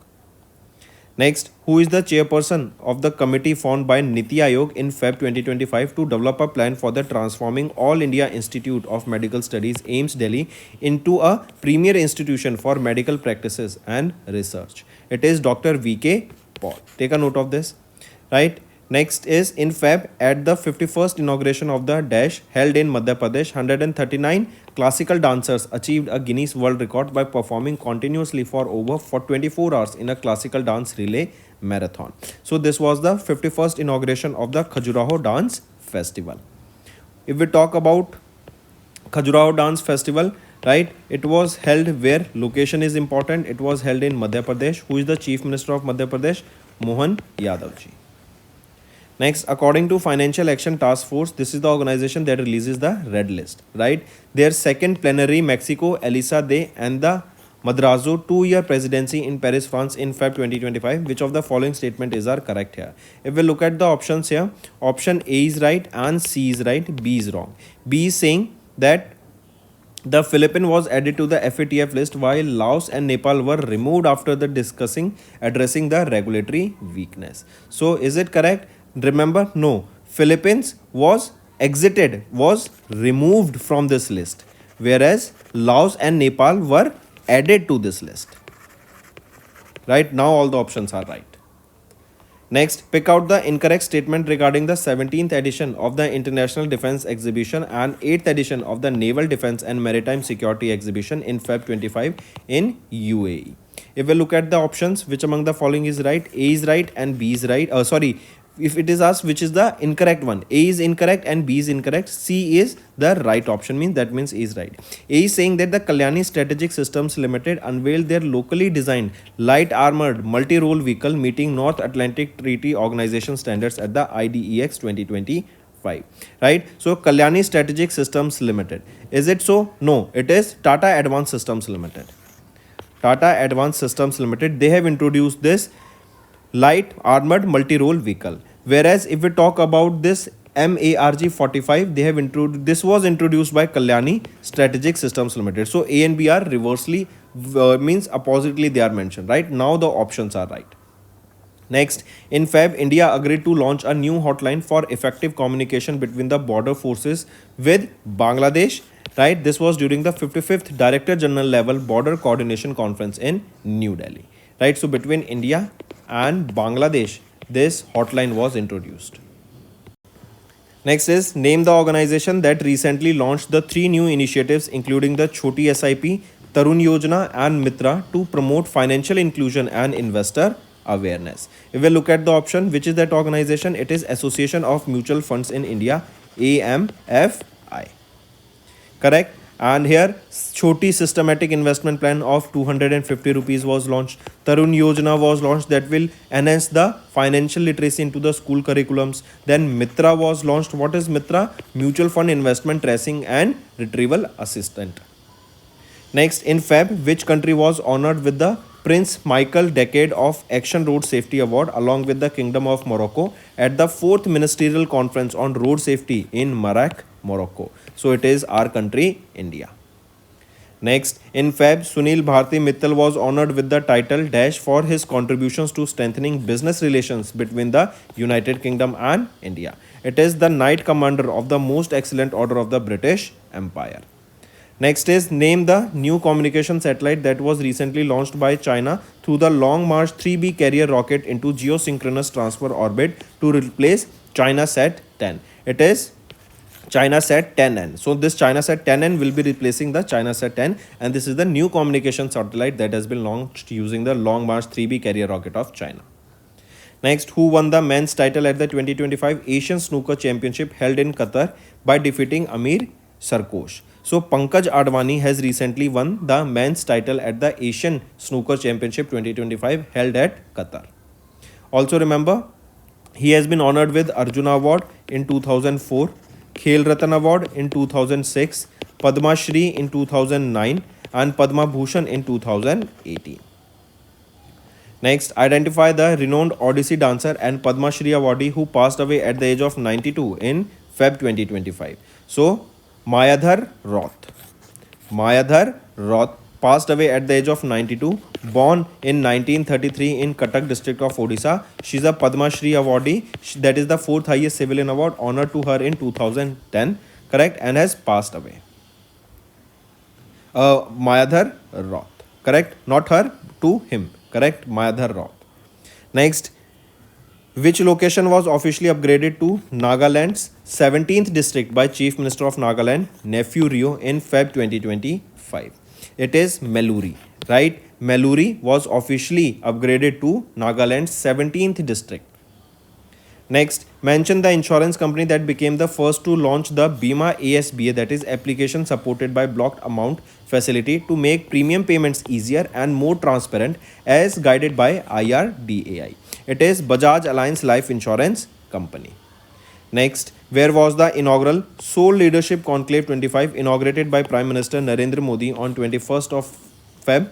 Next, who is the chairperson of the committee formed by Niti Aayog in Feb 2025 to develop a plan for the transforming All India Institute of Medical Studies AIMS Delhi into a premier institution for medical practices and research? It is Dr. VK Paul. Take a note of this, right? Next is in Feb at the 51st inauguration of the Dash held in Madhya Pradesh, 139 classical dancers achieved a Guinness World Record by performing continuously for 24 hours in a classical dance relay marathon. So this was the 51st inauguration of the Khajuraho Dance Festival. If we talk about Khajuraho Dance Festival, right, it was held where location is important. It was held in Madhya Pradesh. Who is the Chief Minister of Madhya Pradesh? Mohan Yadav ji. Next, according to Financial Action Task Force, this is the organization that releases the red list, right? Their second plenary, Mexico, Elisa Day, and the Madrazo 2-year presidency in Paris, France in Feb 2025. Which of the following statement is are correct here? If we look at the options here, option A is right and C is right, B is wrong. B is saying that the Philippines was added to the FATF list while Laos and Nepal were removed after addressing the regulatory weakness. So is it correct? Remember, no. Philippines was removed from this list, whereas Laos and Nepal were added to this list. Right now, all the options are right. Next, pick out the incorrect statement regarding the 17th edition of the International Defence Exhibition and 8th edition of the Naval Defence and Maritime Security Exhibition in Feb 25 in UAE. If we look at the options, which among the following is right? A is right and B is right. If it is asked which is the incorrect one, A is incorrect and B is incorrect, C is the right option, that means A is right. A is saying that the Kalyani Strategic Systems Limited unveiled their locally designed light armored multi-role vehicle meeting North Atlantic Treaty Organization standards at the IDEX 2025. Right? So Kalyani Strategic Systems Limited. Is it so? No, it is Tata Advanced Systems Limited. Tata Advanced Systems Limited, they have introduced this light armored multi-role vehicle. Whereas if we talk about this MARG 45, they have this was introduced by Kalyani Strategic Systems Limited. So A and B are reversely means oppositely they are mentioned. Right now the options are right. Next, in Feb, India agreed to launch a new hotline for effective communication between the border forces with Bangladesh. Right, this was during the 55th Director General level Border Coordination Conference in New Delhi. Right, so between India and Bangladesh, this hotline was introduced. Next is name the organization that recently launched the 3 new initiatives including the Choti SIP, Tarun Yojana and Mitra to promote financial inclusion and investor awareness. If we look at the option, which is that organization? It is Association of Mutual Funds in India, AMFI. Correct? And here Choti Systematic Investment Plan of 250 rupees was launched. Tarun Yojana was launched that will enhance the financial literacy into the school curriculums. Then Mitra was launched. What is Mitra? Mutual Fund Investment Tracing and Retrieval Assistant. Next, in Feb, which country was honored with the Prince Michael Decade of Action Road Safety Award along with the Kingdom of Morocco at the 4th Ministerial Conference on Road Safety in Marrakech, Morocco. So it is our country, India. Next, in Feb, Sunil Bharti Mittal was honored with the title Dash for his contributions to strengthening business relations between the United Kingdom and India. It is the Knight Commander of the Most Excellent Order of the British Empire. Next is name the new communication satellite that was recently launched by China through the Long March 3B carrier rocket into geosynchronous transfer orbit to replace China Sat 10. It is China Sat 10N. So this China Sat 10N will be replacing the China Sat 10, and this is the new communication satellite that has been launched using the Long March 3B carrier rocket of China. Next, who won the men's title at the 2025 Asian Snooker Championship held in Qatar by defeating Amir Sarkosh? So Pankaj Advani has recently won the men's title at the Asian Snooker Championship 2025 held at Qatar. Also remember, he has been honored with Arjuna Award in 2004, Khel Ratan Award in 2006, Padma Shri in 2009 and Padma Bhushan in 2018. Next, identify the renowned Odissi dancer and Padma Shri awardee who passed away at the age of 92 in Feb 2025. So, Mayadhar Roth. Mayadhar Roth passed away at the age of 92, born in 1933 in Cuttack district of Odisha. She is a Padma Shri awardee, that is the 4th highest civilian award honored to her in 2010, correct, and has passed away. Mayadhar Roth, correct, not her, to him, correct, Mayadhar Roth. Next, which location was officially upgraded to Nagaland's 17th district by Chief Minister of Nagaland, Nephew Rio, in Feb 2025? It is Meluri, right? Meluri was officially upgraded to Nagaland's 17th district. Next, mention the insurance company that became the first to launch the Bima ASBA, that is application supported by blocked amount facility to make premium payments easier and more transparent as guided by IRDAI. It is Bajaj Alliance Life Insurance Company. Next, where was the inaugural Soul Leadership Conclave 25 inaugurated by Prime Minister Narendra Modi on 21st of Feb,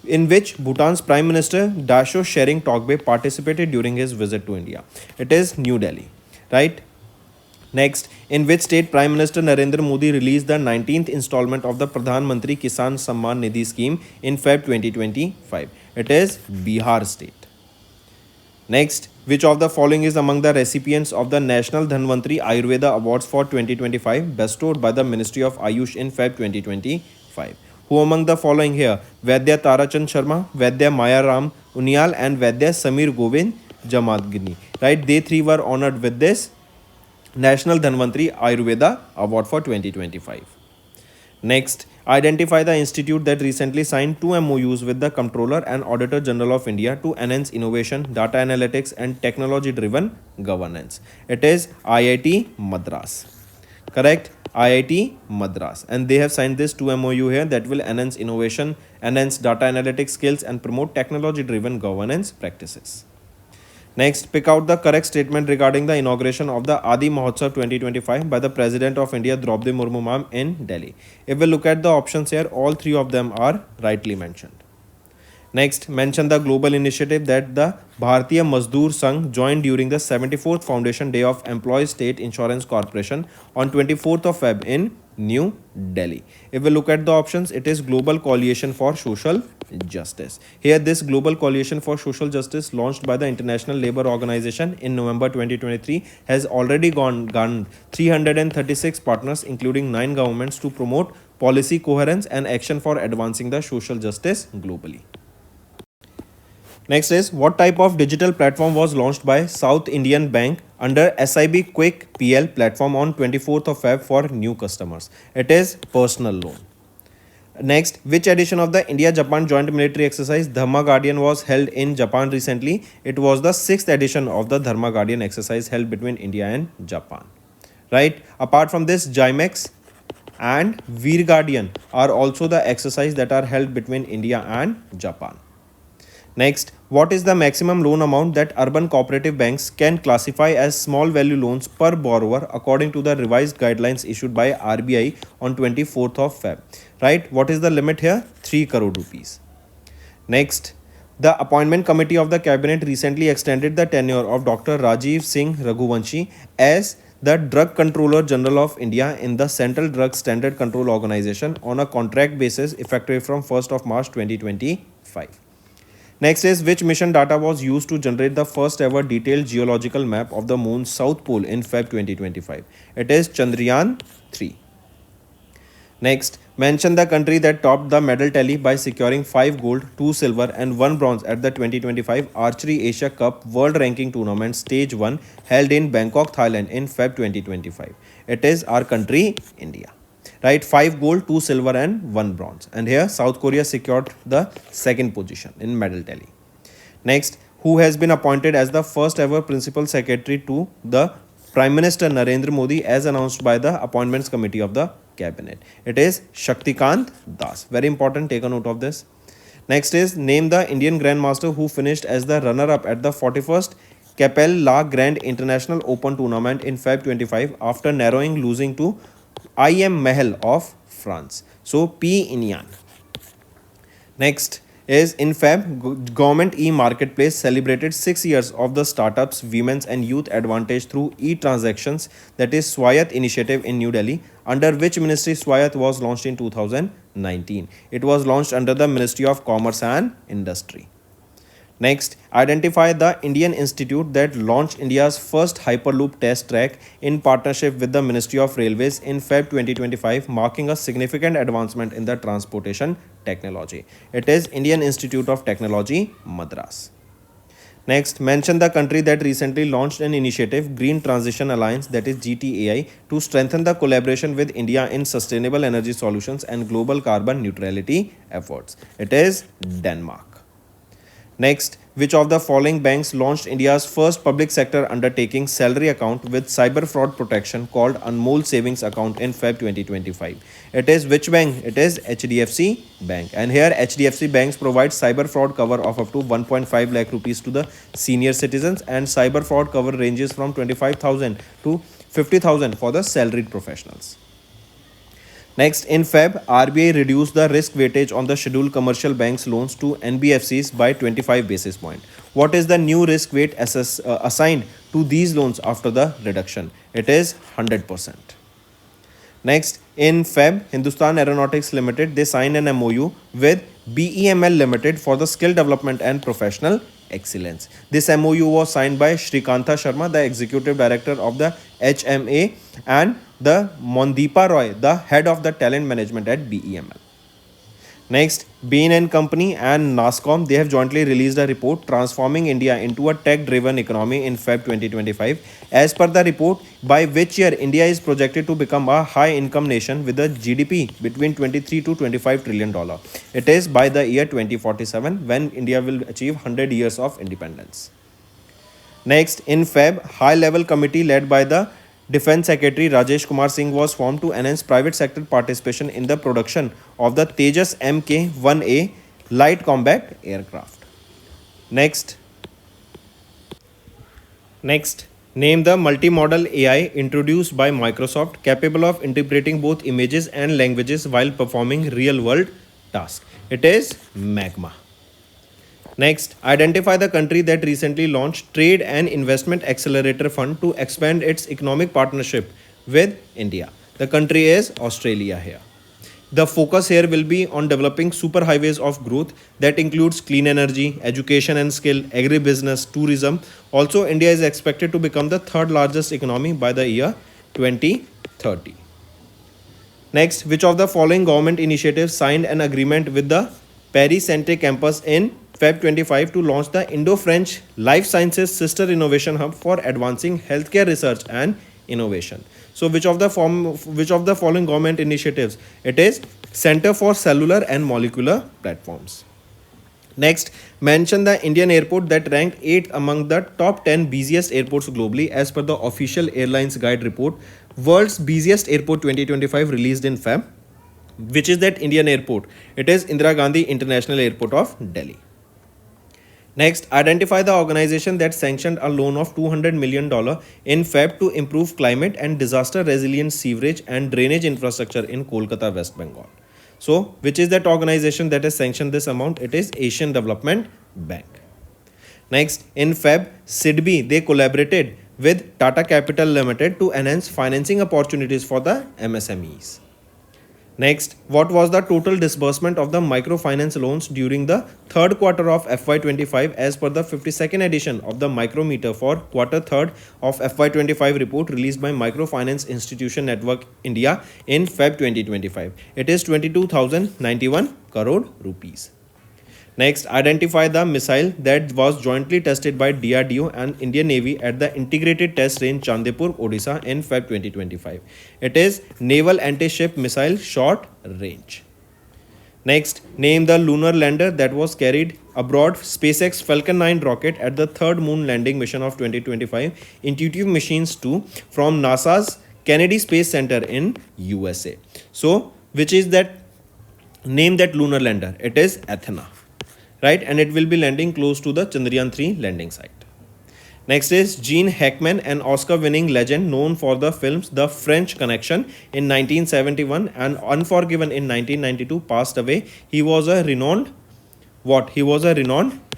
in which Bhutan's Prime Minister Dasho Shering Togbe participated during his visit to India? It is New Delhi, right? Next, in which state Prime Minister Narendra Modi released the 19th installment of the Pradhan Mantri Kisan Samman Nidhi scheme in Feb 2025? It is Bihar state. Next, which of the following is among the recipients of the National Dhanvantri Ayurveda Awards for 2025 bestowed by the Ministry of Ayush in Feb 2025? Who among the following here? Vaidya Tarachand Sharma, Vaidya Maya Ram Unial and Vaidya Samir Govind Jamadgini. Right, they three were honored with this National Dhanvantri Ayurveda Award for 2025. Next, identify the institute that recently signed 2 MOUs with the Comptroller and Auditor General of India to enhance innovation, data analytics and technology-driven governance. It is IIT Madras. Correct? IIT Madras. And they have signed this 2 MOU here that will enhance innovation, enhance data analytics skills and promote technology-driven governance practices. Next, pick out the correct statement regarding the inauguration of the Adi Mahotsav 2025 by the President of India Draupadi Murmu ma'am in Delhi. If we look at the options here, all 3 of them are rightly mentioned. Next, mention the global initiative that the Bharatiya Mazdoor Sangh joined during the 74th Foundation Day of Employees State Insurance Corporation on 24th of Feb in New Delhi. If we look at the options, it is Global Coalition for Social Justice. Here, this Global Coalition for Social Justice launched by the International Labour Organization in November 2023 has already garnered 336 partners including 9 governments to promote policy coherence and action for advancing the social justice globally. Next is, what type of digital platform was launched by South Indian Bank under SIB Quick PL platform on 24th of Feb for new customers? It is personal loan. Next, which edition of the India-Japan Joint Military Exercise Dharma Guardian was held in Japan recently? It was the 6th edition of the Dharma Guardian exercise held between India and Japan. Right? Apart from this, JIMEX and Veer Guardian are also the exercises that are held between India and Japan. Next, what is the maximum loan amount that urban cooperative banks can classify as small value loans per borrower according to the revised guidelines issued by RBI on 24th of Feb? right? What is the limit here? 3 crore rupees. Next, the appointment committee of the cabinet recently extended the tenure of Dr. Rajiv Singh Raghuvanshi as the Drug Controller General of India in the Central Drug Standard Control Organization on a contract basis effective from 1st of March 2025. Next is which mission data was used to generate the first ever detailed geological map of the moon's south pole in Feb 2025? It is Chandrayaan 3. Next, mention the country that topped the medal tally by securing 5 gold, 2 silver, and 1 bronze at the 2025 Archery Asia Cup World Ranking Tournament Stage 1 held in Bangkok, Thailand in Feb 2025. It is our country, India. Right, 5 gold, 2 silver, and 1 bronze. And here, South Korea secured the second position in medal tally. Next, who has been appointed as the first ever principal secretary to the Prime Minister Narendra Modi as announced by the Appointments Committee of the Cabinet? It is Shaktikant Das. Very important, take a note of this. Next is name the Indian Grandmaster who finished as the runner-up at the 41st Capel La Grande International Open Tournament in Feb 25 after narrowing losing to IM Mahel of France. So P. Inyan. Next is in Feb, Government e-Marketplace celebrated 6 years of the startups, women's and youth advantage through e-transactions, that is Swayat initiative in New Delhi, under which ministry Swayat was launched in 2019. It was launched under the Ministry of Commerce and Industry. Next, identify the Indian institute that launched India's first Hyperloop test track in partnership with the Ministry of Railways in Feb 2025, marking a significant advancement in the transportation technology. It is Indian Institute of Technology, Madras. Next, mention the country that recently launched an initiative, Green Transition Alliance, that is GTAI, to strengthen the collaboration with India in sustainable energy solutions and global carbon neutrality efforts. It is Denmark. Next, which of the following banks launched India's first public sector undertaking salary account with cyber fraud protection called Anmol Savings Account in Feb 2025? It is which bank? It is HDFC Bank. And here HDFC banks provide cyber fraud cover of up to 1.5 lakh rupees to the senior citizens, and cyber fraud cover ranges from 25,000 to 50,000 for the salaried professionals. Next, in Feb, RBI reduced the risk weightage on the scheduled commercial banks loans to NBFCs by 25 basis points. What is the new risk weight assigned to these loans after the reduction? It is 100%. Next, in Feb, Hindustan Aeronautics Limited, they signed an MOU with BEML Limited for the skill development and professional excellence. This MOU was signed by Shrikanta Sharma, the executive director of the HMA, and the Mondeepa Roy, the head of the talent management at BEML. Next, Bain & Company and NASSCOM, they have jointly released a report transforming India into a tech-driven economy in Feb 2025. As per the report, by which year India is projected to become a high-income nation with a GDP between 23 to 25 trillion dollar. It is by the year 2047 when India will achieve 100 years of independence. Next, in Feb, high-level committee led by the Defense Secretary Rajesh Kumar Singh was formed to enhance private sector participation in the production of the Tejas Mk-1A light combat aircraft. Next, name the multimodal AI introduced by Microsoft capable of interpreting both images and languages while performing real-world tasks. It is Magma. Next, identify the country that recently launched Trade and Investment Accelerator Fund to expand its economic partnership with India. The country is Australia here. The focus here will be on developing superhighways of growth that includes clean energy, education and skill, agribusiness, tourism. Also, India is expected to become the third largest economy by the year 2030. Next, which of the following government initiatives signed an agreement with the Paris Centre campus in Feb 25 to launch the Indo-French Life Sciences Sister Innovation Hub for advancing healthcare research and innovation? So which of the following government initiatives? It is Center for Cellular and Molecular Platforms. Next, mention the Indian airport that ranked 8th among the top 10 busiest airports globally as per the official Airlines Guide report, World's Busiest Airport 2025 released in Feb. Which is that Indian airport? It is Indira Gandhi International Airport of Delhi. Next, identify the organization that sanctioned a loan of $200 million in Feb to improve climate and disaster resilient sewerage and drainage infrastructure in Kolkata, West Bengal. So which is that organization that has sanctioned this amount? It is Asian Development Bank. Next, in Feb, SIDBI, they collaborated with Tata Capital Limited to enhance financing opportunities for the MSMEs. Next, what was the total disbursement of the microfinance loans during the third quarter of FY25 as per the 52nd edition of the Micrometer for quarter third of FY25 report released by Microfinance Institution Network India in Feb 2025? It is 22,091 crore rupees. Next, identify the missile that was jointly tested by DRDO and Indian Navy at the Integrated Test Range Chandipur, Odisha in Feb 2025. It is Naval Anti-Ship Missile Short Range. Next, name the lunar lander that was carried aboard SpaceX Falcon 9 rocket at the third moon landing mission of 2025, Intuitive Machines 2 from NASA's Kennedy Space Center in USA. So, which is that? Name that lunar lander. It is Athena. Right, and it will be landing close to the Chandrayaan 3 landing site. Next is Gene Hackman, an Oscar-winning legend known for the films The French Connection in 1971 and Unforgiven in 1992, passed away. He was a renowned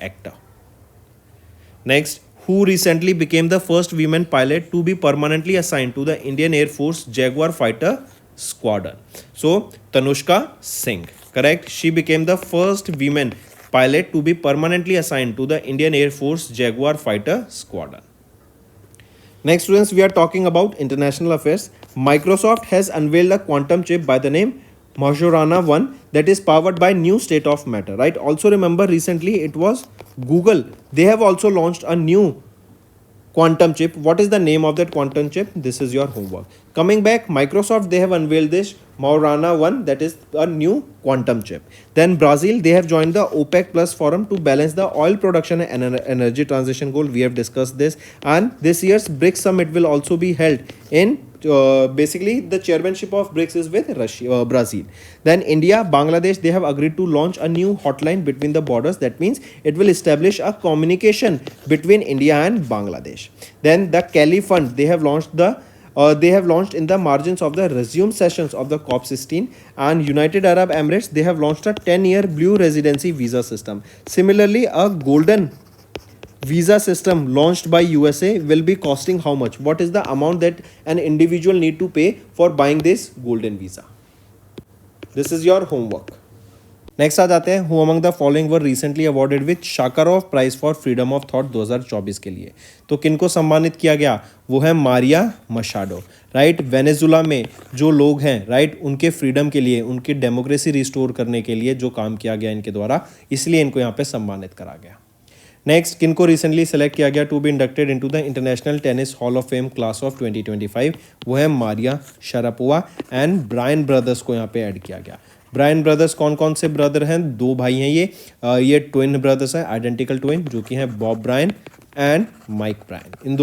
actor. Next, who recently became the first women pilot to be permanently assigned to the Indian Air Force Jaguar fighter squadron? So, Tanushka Singh. Correct. She became the first woman pilot to be permanently assigned to the Indian Air Force Jaguar fighter squadron. Next, students, we are talking about international affairs. Microsoft has unveiled a quantum chip by the name Majorana 1 that is powered by new state of matter. Right. Also remember recently it was Google. They have also launched a new quantum chip. What is the name of that quantum chip? This is your homework. Coming back, Microsoft, they have unveiled this Majorana 1 that is a new quantum chip. Then Brazil, they have joined the OPEC Plus forum to balance the oil production and energy transition goal. We have discussed this, and this year's BRICS summit will also be held in basically the chairmanship of BRICS is with Brazil. Then India, Bangladesh, they have agreed to launch a new hotline between the borders. That means it will establish a communication between India and Bangladesh. Then the Cali Fund, they have launched in the margins of the resume sessions of the COP16, and United Arab Emirates, they have launched a 10-year blue residency visa system. Similarly, a golden visa system launched by USA will be costing how much? What is the amount that an individual need to pay for buying this golden visa? This is your homework. Next आ जाते हैं, who among the following were recently awarded with Sakharov prize for freedom of thought 2024 के लिए. तो किनको सम्मानित किया गया? वो है मारिया मशाडो. राइट, वेनेजुला में जो लोग हैं, राइट, उनके फ्रीडम के लिए, उनकी डेमोक्रेसी रिस्टोर करने के लिए जो काम किया गया इनके द्वारा, इसलिए इनको यहाँ पे सम्मानित करा गया. नेक्स्ट, किनको रिसेंटली सेलेक्ट किया गया to be inducted into the international tennis hall of fame class of 2025? वो है Maria Sharapova and Bryan brothers को यहाँ पे ऐड किया गया. ब्रायन ब्रदर्स कौन कौन से ब्रदर हैं? दो भाई हैं ये ट्विन ब्रदर्स हैं, आइडेंटिकल ट्विन, जो कि हैं Bob Bryan and Mike Bryan. इन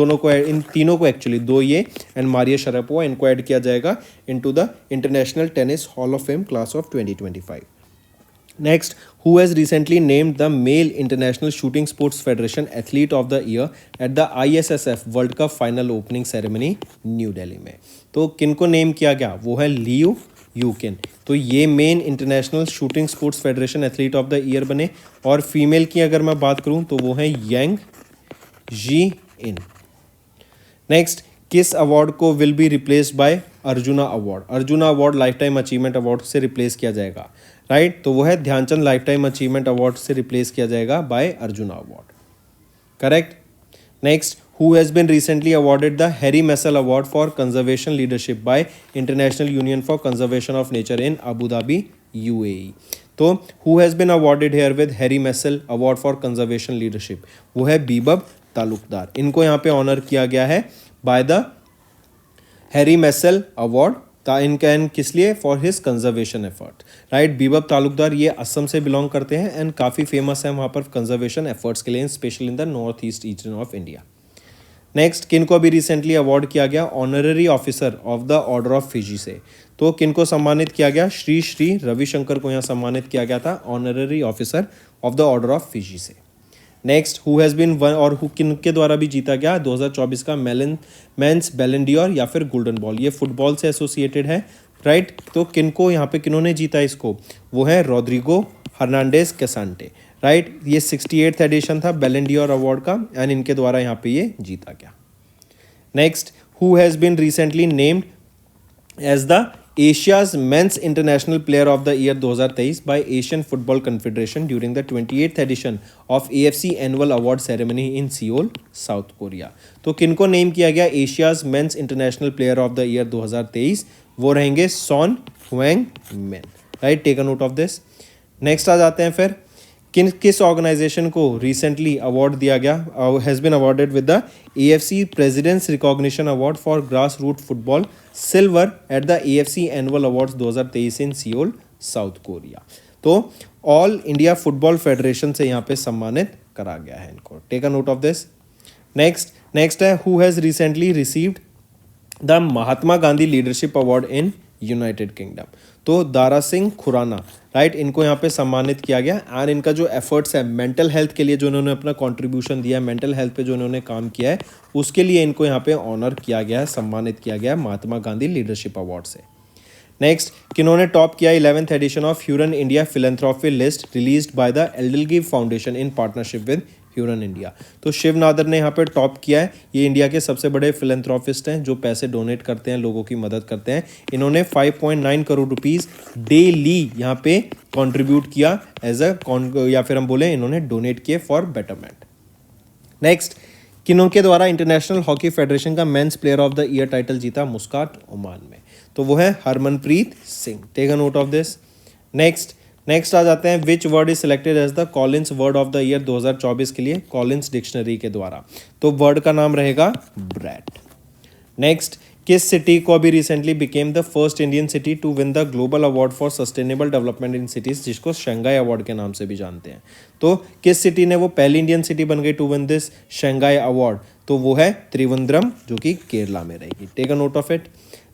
तीनों को एक्चुअली दो ये एंड मारिया शरापोवा, इनको ऐड किया जाएगा into the international tennis hall of fame class of 2025. Next, who has recently named the Male International Shooting Sports Federation Athlete of the Year at the ISSF World Cup Final Opening Ceremony, new Delhi में? तो किनको name किया गया? वो है Liu यूकिन. तो ये main international shooting sports federation athlete of the year बने. और फीमेल की अगर मैं बात करूं तो वो है यांग जी इन. नेक्स्ट, किस अवार्ड को will be replaced by Arjuna award? Arjuna award lifetime achievement award से रिप्लेस किया जाएगा. राइट, तो वो है Dhyanchand lifetime achievement award से रिप्लेस किया जाएगा by Arjuna award. Correct. Next, who has been recently awarded the Harry Messel Award for Conservation Leadership by International Union for Conservation of Nature in Abu Dhabi, UAE. तो who has been awarded here with Harry Messel Award for Conservation Leadership? वो है बीबब तालुकदार. इनको यहाँ पे honour किया गया है by the Harry Messel award. इनका किस लिए? For his conservation effort. Right, Bibhab Talukdar ये असम से बिलोंग करते हैं एंड काफ़ी फेमस है वहाँ पर कंजर्वेशन एफर्ट्स के लिए, specially in the north east region of India. Next, किनको अभी रिसेंटली अवार्ड किया गया? Honorary officer of the order of Fiji से. तो किनको सम्मानित किया गया? श्री श्री रविशंकर को यहाँ सम्मानित किया गया था honorary officer of the order of Fiji से. Next, who has been won और हु किनके द्वारा भी जीता गया 2024 का मेंस बैलन डी'ओर या फिर गोल्डन बॉल? ये फुटबॉल से एसोसिएटेड है. राइट। तो किनको यहाँ पे किन्होंने जीता इसको, वो है रॉड्रिगो हर्नांडेज कैसांटे, राइट। ये 68th एडिशन था बैलन डी'ओर अवार्ड का एंड इनके द्वारा यहाँ पे ये जीता गया। Next, who has been recently named as the Asia's men's international player of the year 2023 by Asian football confederation during the 28th edition of AFC annual award ceremony in Seoul, South Korea. तो किनको name किया गया Asia's men's international player of the year 2023, वो रहेंगे Son Heung Min, right. Take a note of this. Next आ जाते हैं फिर किस ऑर्गेनाइजेशन को रिसेंटली अवार्ड दिया गया, has been awarded with the AFC president's recognition award for grass root football silver at the AFC annual awards 2023 in Seoul, South Korea. तो All India Football Federation से यहाँ पे सम्मानित करा गया है इनको। Take a note of this. Next है who has recently received the Mahatma Gandhi leadership award in United Kingdom. तो दारा सिंह खुराना, राइट, इनको यहाँ पे सम्मानित किया गया एंड इनका जो एफर्ट्स है मेंटल हेल्थ के लिए, जो इन्होंने अपना कंट्रीब्यूशन दिया है मेंटल हेल्थ पे, जो इन्होंने काम किया है उसके लिए इनको यहाँ पे ऑनर किया गया है, सम्मानित किया गया है महात्मा गांधी लीडरशिप अवार्ड से। नेक्स्ट, किन्होंने टॉप किया 11th edition of Hurun India philanthropy list released by the EdelGive Foundation in partnership with Hurun India. तो शिव नादर ने यहाँ पे टॉप किया है। ये इंडिया के सबसे बड़े फिलेंथ्रॉफिस्ट हैं जो पैसे डोनेट करते हैं, लोगों की मदद करते हैं। इन्होंने 5.9 करोड़ रुपीस डेली यहाँ पे कंट्रीब्यूट किया एज अ, या फिर हम बोले इन्होंने डोनेट किए फॉर बेटरमेंट। नेक्स्ट, किन्हों के द्वारा इंटरनेशनल हॉकी फेडरेशन का men's player of the year title जीता मुस्काट ओमान में, तो वो है Harmanpreet Singh. Take a note of this. Next आ जाते हैं which word is selected as the Collins word of the year 2024 के लिए कॉलिंस डिक्शनरी के द्वारा, तो वर्ड का नाम रहेगा ब्रैट। नेक्स्ट, किस सिटी को अभी recently became the first Indian city to win the global award for sustainable development in cities, जिसको शंघाई अवार्ड के नाम से भी जानते हैं। तो किस सिटी ने वो पहली इंडियन सिटी बन गई to win this Shanghai award, तो वो है त्रिवेंद्रम, जो कि केरला में रहेगी। Take a note of it.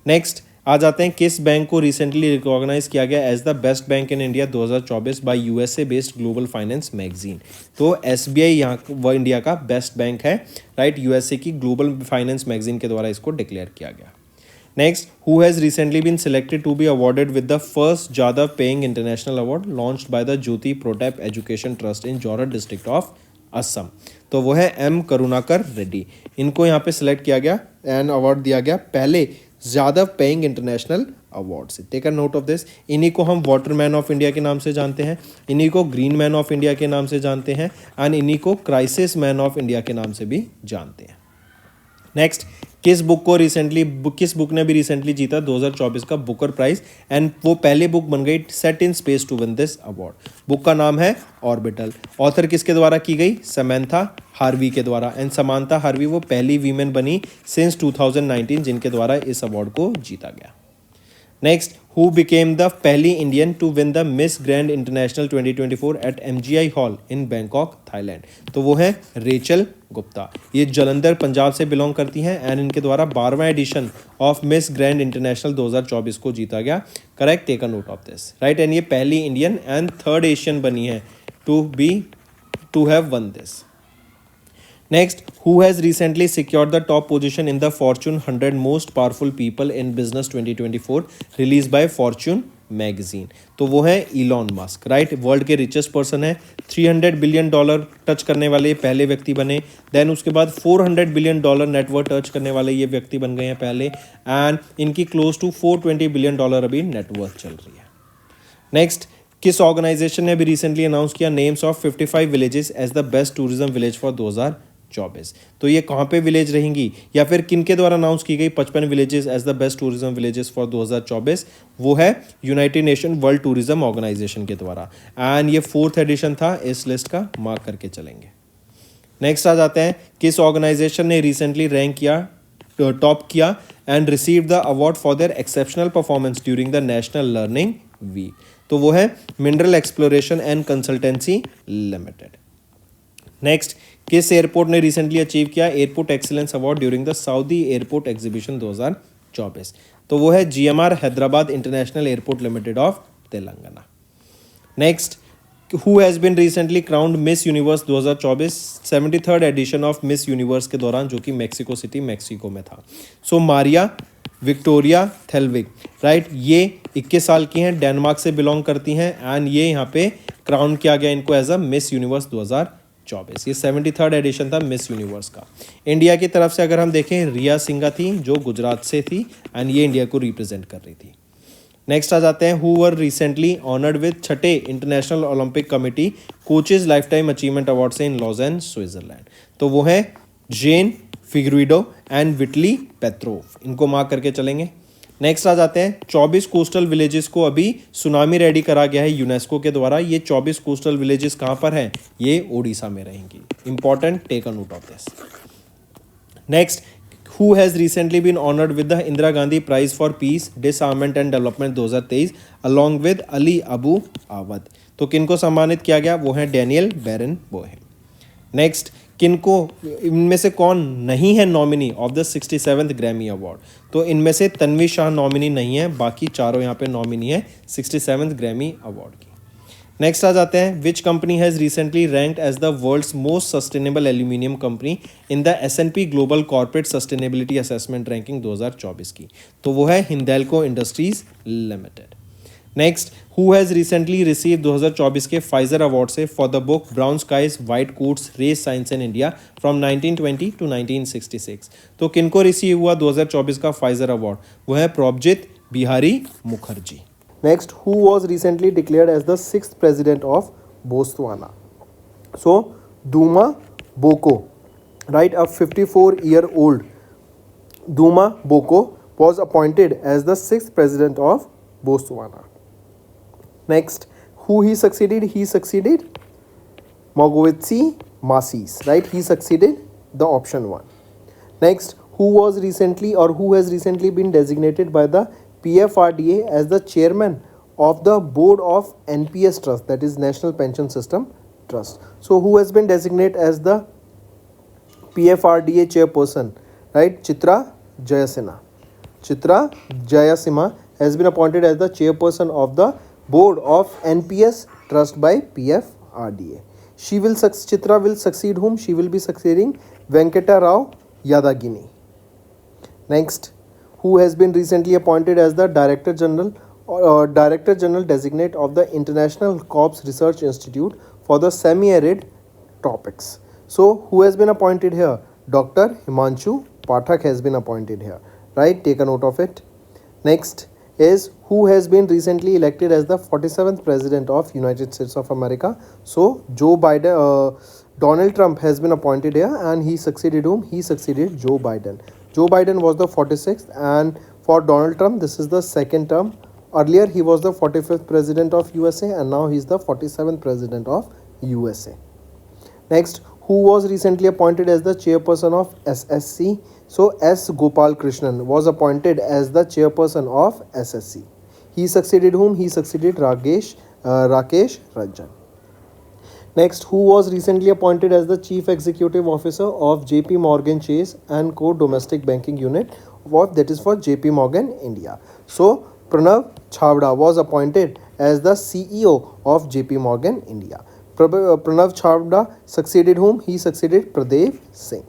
Next आ जाते हैं किस बैंक को रिसेंटली रिकॉग्नाइज किया गया as the best bank in India 2024 by USA based global finance magazine. तो SBI यहाँ वो इंडिया का बेस्ट बैंक है, राइट। USA की ग्लोबल फाइनेंस मैगजीन के द्वारा इसको डिक्लेयर किया गया। Next, who has recently been selected to be awarded with the first Jadav Payeng international award launched by the Jyoti Protap education trust in Jorhat district of Assam, तो वो है M करुणाकर रेड्डी। इनको यहाँ पे सिलेक्ट किया गया एंड अवार्ड दिया गया पहले ज़्यादा पेइंग इंटरनेशनल अवार्ड से। Take a note of this. इन्हीं को हम वाटर मैन ऑफ इंडिया के नाम से जानते हैं, इन्हीं को ग्रीन मैन ऑफ इंडिया के नाम से जानते हैं एंड इन्हीं को क्राइसिस मैन ऑफ इंडिया के नाम से भी जानते हैं। नेक्स्ट, किस बुक ने भी रिसेंटली जीता 2024 का बुकर प्राइज एंड वो पहले बुक बन गई set in space to win this award. Book का नाम है ऑर्बिटल। ऑथर किसके द्वारा की गई, समंथा हार्वी के द्वारा एंड समंथा हार्वी वो पहली वीमेन बनी सिंस 2019 जिनके द्वारा इस अवार्ड को जीता गया। नेक्स्ट, हु बिकेम द पहली Indian to win the miss grand international 2024 at MGI hall in Bangkok, Thailand, तो वो है रेचल गुप्ता। ये जलंधर पंजाब से बिलोंग करती हैं एंड इनके द्वारा 12वां edition of Miss grand international 2024 को जीता गया। Correct, take a note of this, right. And ये पहली इंडियन एंड थर्ड एशियन बनी है to have won this. Next, who has recently secured the top position in the Fortune 100 Most Powerful People in Business 2024 released by Fortune Magazine? तो वो है Elon Musk, right. World के richest person है, $300 billion touch करने वाले पहले व्यक्ति बने। देन उसके बाद $400 बिलियन नेटवर्थ टच करने वाले ये व्यक्ति बन गए हैं पहले एंड इनकी क्लोज टू $420 बिलियन अभी नेटवर्थ चल रही है। नेक्स्ट, किस ऑर्गेनाइजेशन ने अभी रिसेंटली अनाउंस किया names of 55 villages as the best tourism village for 2024? तो ये कहाँ पे विलेज रहेंगी या फिर किन के द्वारा अनाउंस की गई 55 villages as the best tourism villages for 2024? वो है United Nation World Tourism Organisation के द्वारा एंड ये 4th एडिशन था, इस लिस्ट का मार्क करके चलेंगे। नेक्स्ट आ जाते हैं किस ऑर्गेनाइजेशन ने रिसेंटली रैंक किया टॉप किया and receive the award for their exceptional performance during the national learning week? तो वो है mineral exploration and consultancy limited. Next, किस एयरपोर्ट ने रिसेंटली अचीव किया airport excellence award during the Saudi airport exhibition 2024? तो वो है GMR Hyderabad international airport limited of Telangana. Next, who has been recently crowned miss universe 2024 73rd edition of miss universe के दौरान, जो कि मेक्सिको सिटी मेक्सिको में था। सो मारिया विक्टोरिया थेल्विक, राइट। ये 21 साल की हैं, डेनमार्क से बिलोंग करती हैं एंड ये यहाँ पे क्राउन किया गया इनको एज अ मिस यूनिवर्स 2024। ये 73rd एडिशन था मिस यूनिवर्स का। इंडिया की तरफ से अगर हम देखें, रिया सिंघा थी जो गुजरात से थी एंड ये इंडिया को रिप्रेजेंट कर रही थी। नेक्स्ट आ जाते हैं, who were recently honoured with छठे International Olympic Committee coaches lifetime achievement award से इन लॉजेन स्विट्जरलैंड। तो वो है Jane Figueiredo and Vitaly Petrov, इनको मार्क करके चलेंगे। नेक्स्ट आ जाते हैं, 24 कोस्टल विलेजेस को अभी सुनामी रेडी करा गया है यूनेस्को के द्वारा। ये 24 कोस्टल विलेजेस कहाँ पर हैं? ये ओडिशा में रहेंगी। Important, take a note of this. Next, who has recently been honored with the Indira Gandhi Prize for Peace, Disarmament and Development 2023 along with Ali Abu Awad। तो किनको सम्मानित किया गया? वो है डैनियल बैरन बोहे। नेक्स्ट, किनको, इनमें से कौन नहीं है nominee of the 67th Grammy award? तो इनमें से तन्वी शाह नॉमिनी नहीं है, बाकी चारों यहाँ पे नॉमिनी है 67th ग्रैमी अवार्ड की। नेक्स्ट आ जाते हैं, which company has recently ranked as the world's most sustainable aluminium company in the S&P global corporate sustainability assessment ranking 2024 की? तो वो है Hindalco Industries Limited. Next, who has recently receive 2024 के Pfizer award से for the book brown skies white coats race science in India from 1920 to 1966। तो किनको receive हुआ 2024 का फाइजर अवार्ड? वो है प्रभजित Bihari Mukherjee. Next, who was recently declared as the 6th president of Botswana? So, Duma Boko, right, a 54-year-old Duma Boko was appointed as the 6th president of Botswana. Next, who he succeeded? He succeeded Mogwetsi Masisi, right? He succeeded the option 1. Next, who was recently or who has recently been designated by the PFRDA as the chairman of the board of NPS Trust, that is National Pension System Trust. So who has been designated as the PFRDA chairperson, right? Chitra Jayasinha. Chitra Jayasinha has been appointed as the chairperson of the board of NPS Trust by PFRDA. Chitra will succeed whom? She will be succeeding Venkata Rao Yadagini. Next, who has been recently appointed as the Director General Designate of the International Corps Research Institute for the Semi-Arid Tropics. So, who has been appointed here? Dr. Himanshu Pathak has been appointed here, right? Take a note of it. Next is, who has been recently elected as the 47th President of United States of America? So, Joe Biden, Donald Trump has been appointed here and he succeeded whom? He succeeded Joe Biden. Joe Biden was the 46th and for Donald Trump this is the second term. Earlier he was the 45th president of USA and now he is the 47th president of USA. Next, who was recently appointed as the chairperson of SSC? So S. Gopal Krishnan was appointed as the chairperson of SSC. He succeeded whom? He succeeded Rakesh Ranjan. Next, who was recently appointed as the Chief Executive Officer of JP Morgan Chase and Co Domestic Banking Unit, that is for JP Morgan India. So, Pranav Chawda was appointed as the CEO of JP Morgan India. Pranav Chawda succeeded whom? He succeeded Pradev Singh.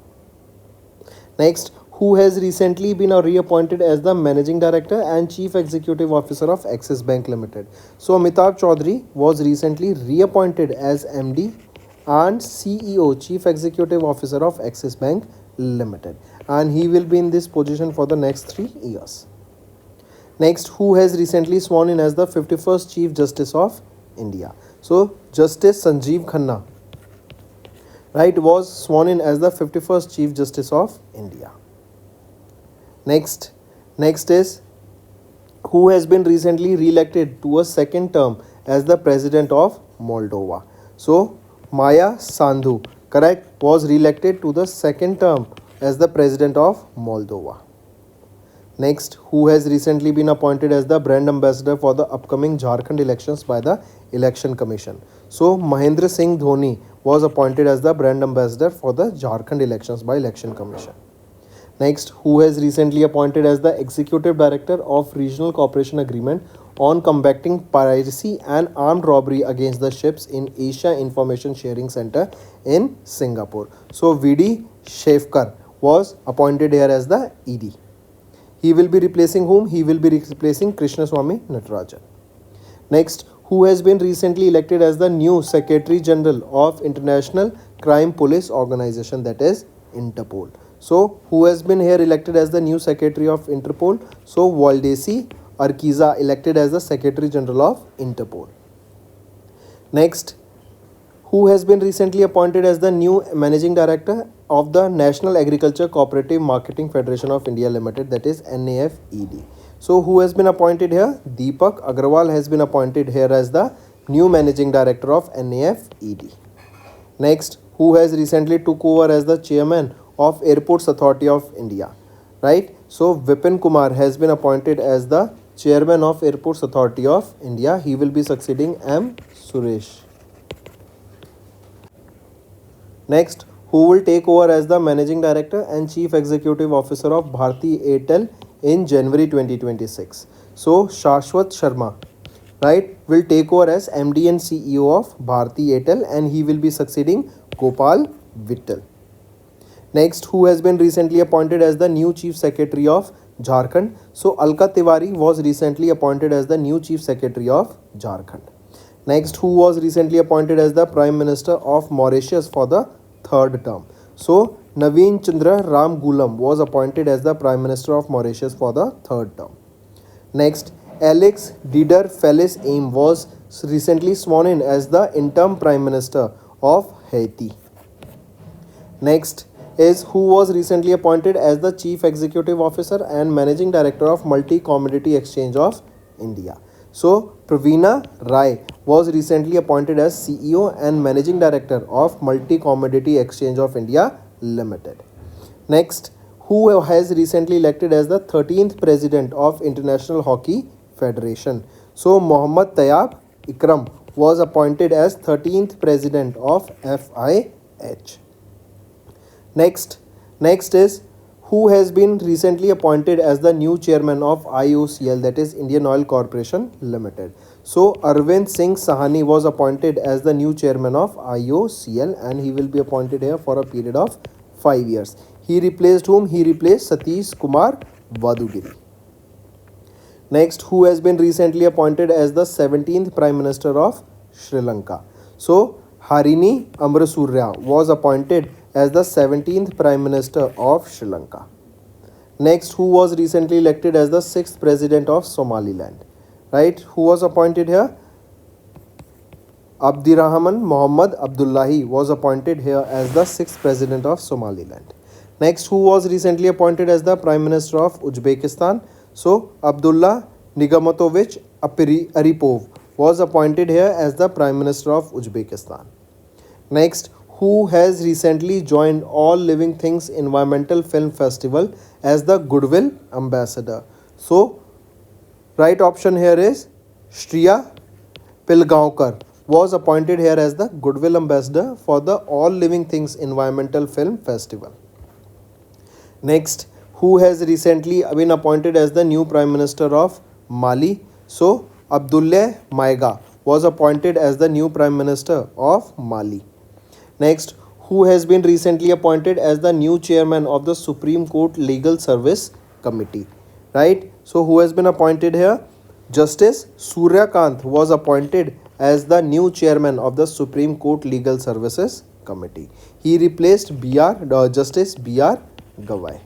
Next, who has recently been reappointed as the Managing Director and Chief Executive Officer of Axis Bank Limited. So Amitabh Chaudhary was recently reappointed as MD and CEO, Chief Executive Officer of Axis Bank Limited, and he will be in this position for the next 3 years. Next, who has recently sworn in as the 51st Chief Justice of India? So Justice Sanjeev Khanna, right, was sworn in as the 51st Chief Justice of India. Next is, who has been recently re-elected to a second term as the President of Moldova. So Maya Sandu, correct, was re-elected to the second term as the President of Moldova. Next, who has recently been appointed as the brand ambassador for the upcoming Jharkhand elections by the Election Commission. So Mahendra Singh Dhoni was appointed as the brand ambassador for the Jharkhand elections by Election Commission. Next, who has recently appointed as the Executive Director of Regional Cooperation Agreement on combating piracy and armed robbery against the ships in Asia Information Sharing Center in Singapore. So VD Shefkar was appointed here as the ED. He will be replacing whom? He will be replacing Krishnaswamy Natarajan. Next, who has been recently elected as the new Secretary General of International Crime Police Organization, that is Interpol. So, who has been here elected as the new Secretary of Interpol? So, Waldesi Arkiza elected as the Secretary General of Interpol. Next, who has been recently appointed as the new Managing Director of the National Agriculture Cooperative Marketing Federation of India Limited, that is NAFED. So who has been appointed here? Deepak Agrawal has been appointed here as the new Managing Director of NAFED. Next, who has recently took over as the Chairman of Airports Authority of India, right? So Vipin Kumar has been appointed as the Chairman of Airports Authority of India. He will be succeeding M. Suresh. Next, who will take over as the Managing Director and Chief Executive Officer of Bharti Airtel in January 2026. So, Shashwat Sharma, right, will take over as MD and CEO of Bharti Airtel, and he will be succeeding Gopal Vittal. Next, who has been recently appointed as the new Chief Secretary of Jharkhand? So, Alka Tiwari was recently appointed as the new Chief Secretary of Jharkhand. Next, who was recently appointed as the Prime Minister of Mauritius for the third term? So, Naveen Chandra Ramgoolam was appointed as the Prime Minister of Mauritius for the third term. Next, Alex Dider Felix Aim was recently sworn in as the interim Prime Minister of Haiti. Next is who was recently appointed as the Chief Executive Officer and Managing Director of Multi-Commodity Exchange of India. So, Praveena Rai was recently appointed as CEO and Managing Director of Multi-Commodity Exchange of India Limited. Next, who has recently elected as the 13th President of International Hockey Federation? So, Mohammad Tayyab Ikram was appointed as 13th President of FIH. Next is who has been recently appointed as the new chairman of IOCL, that is Indian Oil Corporation Limited. So Arvind Singh Sahani was appointed as the new chairman of IOCL, and he will be appointed here for a period of 5 years. He replaced whom? He replaced Satish Kumar Vadugiri. Next, who has been recently appointed as the 17th Prime Minister of Sri Lanka? So Harini Amrasurya was appointed as the 17th Prime Minister of Sri Lanka. Next, who was recently elected as the 6th President of Somaliland, right? Who was appointed here? Abdirahman Mohammad Abdullahi was appointed here as the 6th President of Somaliland. Next, who was recently appointed as the Prime Minister of Uzbekistan? So, Abdullah Nigamatovich Aripov was appointed here as the Prime Minister of Uzbekistan. Next, who has recently joined All Living Things Environmental Film Festival as the Goodwill Ambassador? So, right option here is Shriya Pilgaonkar was appointed here as the Goodwill Ambassador for the All Living Things Environmental Film Festival. Next, who has recently been appointed as the new Prime Minister of Mali? So, Abdoulaye Maiga was appointed as the new Prime Minister of Mali. Next, who has been recently appointed as the new chairman of the Supreme Court Legal Service Committee, right? So, who has been appointed here? Justice Surya Kant was appointed as the new chairman of the Supreme Court Legal Services Committee. He replaced Justice B.R. Gawai.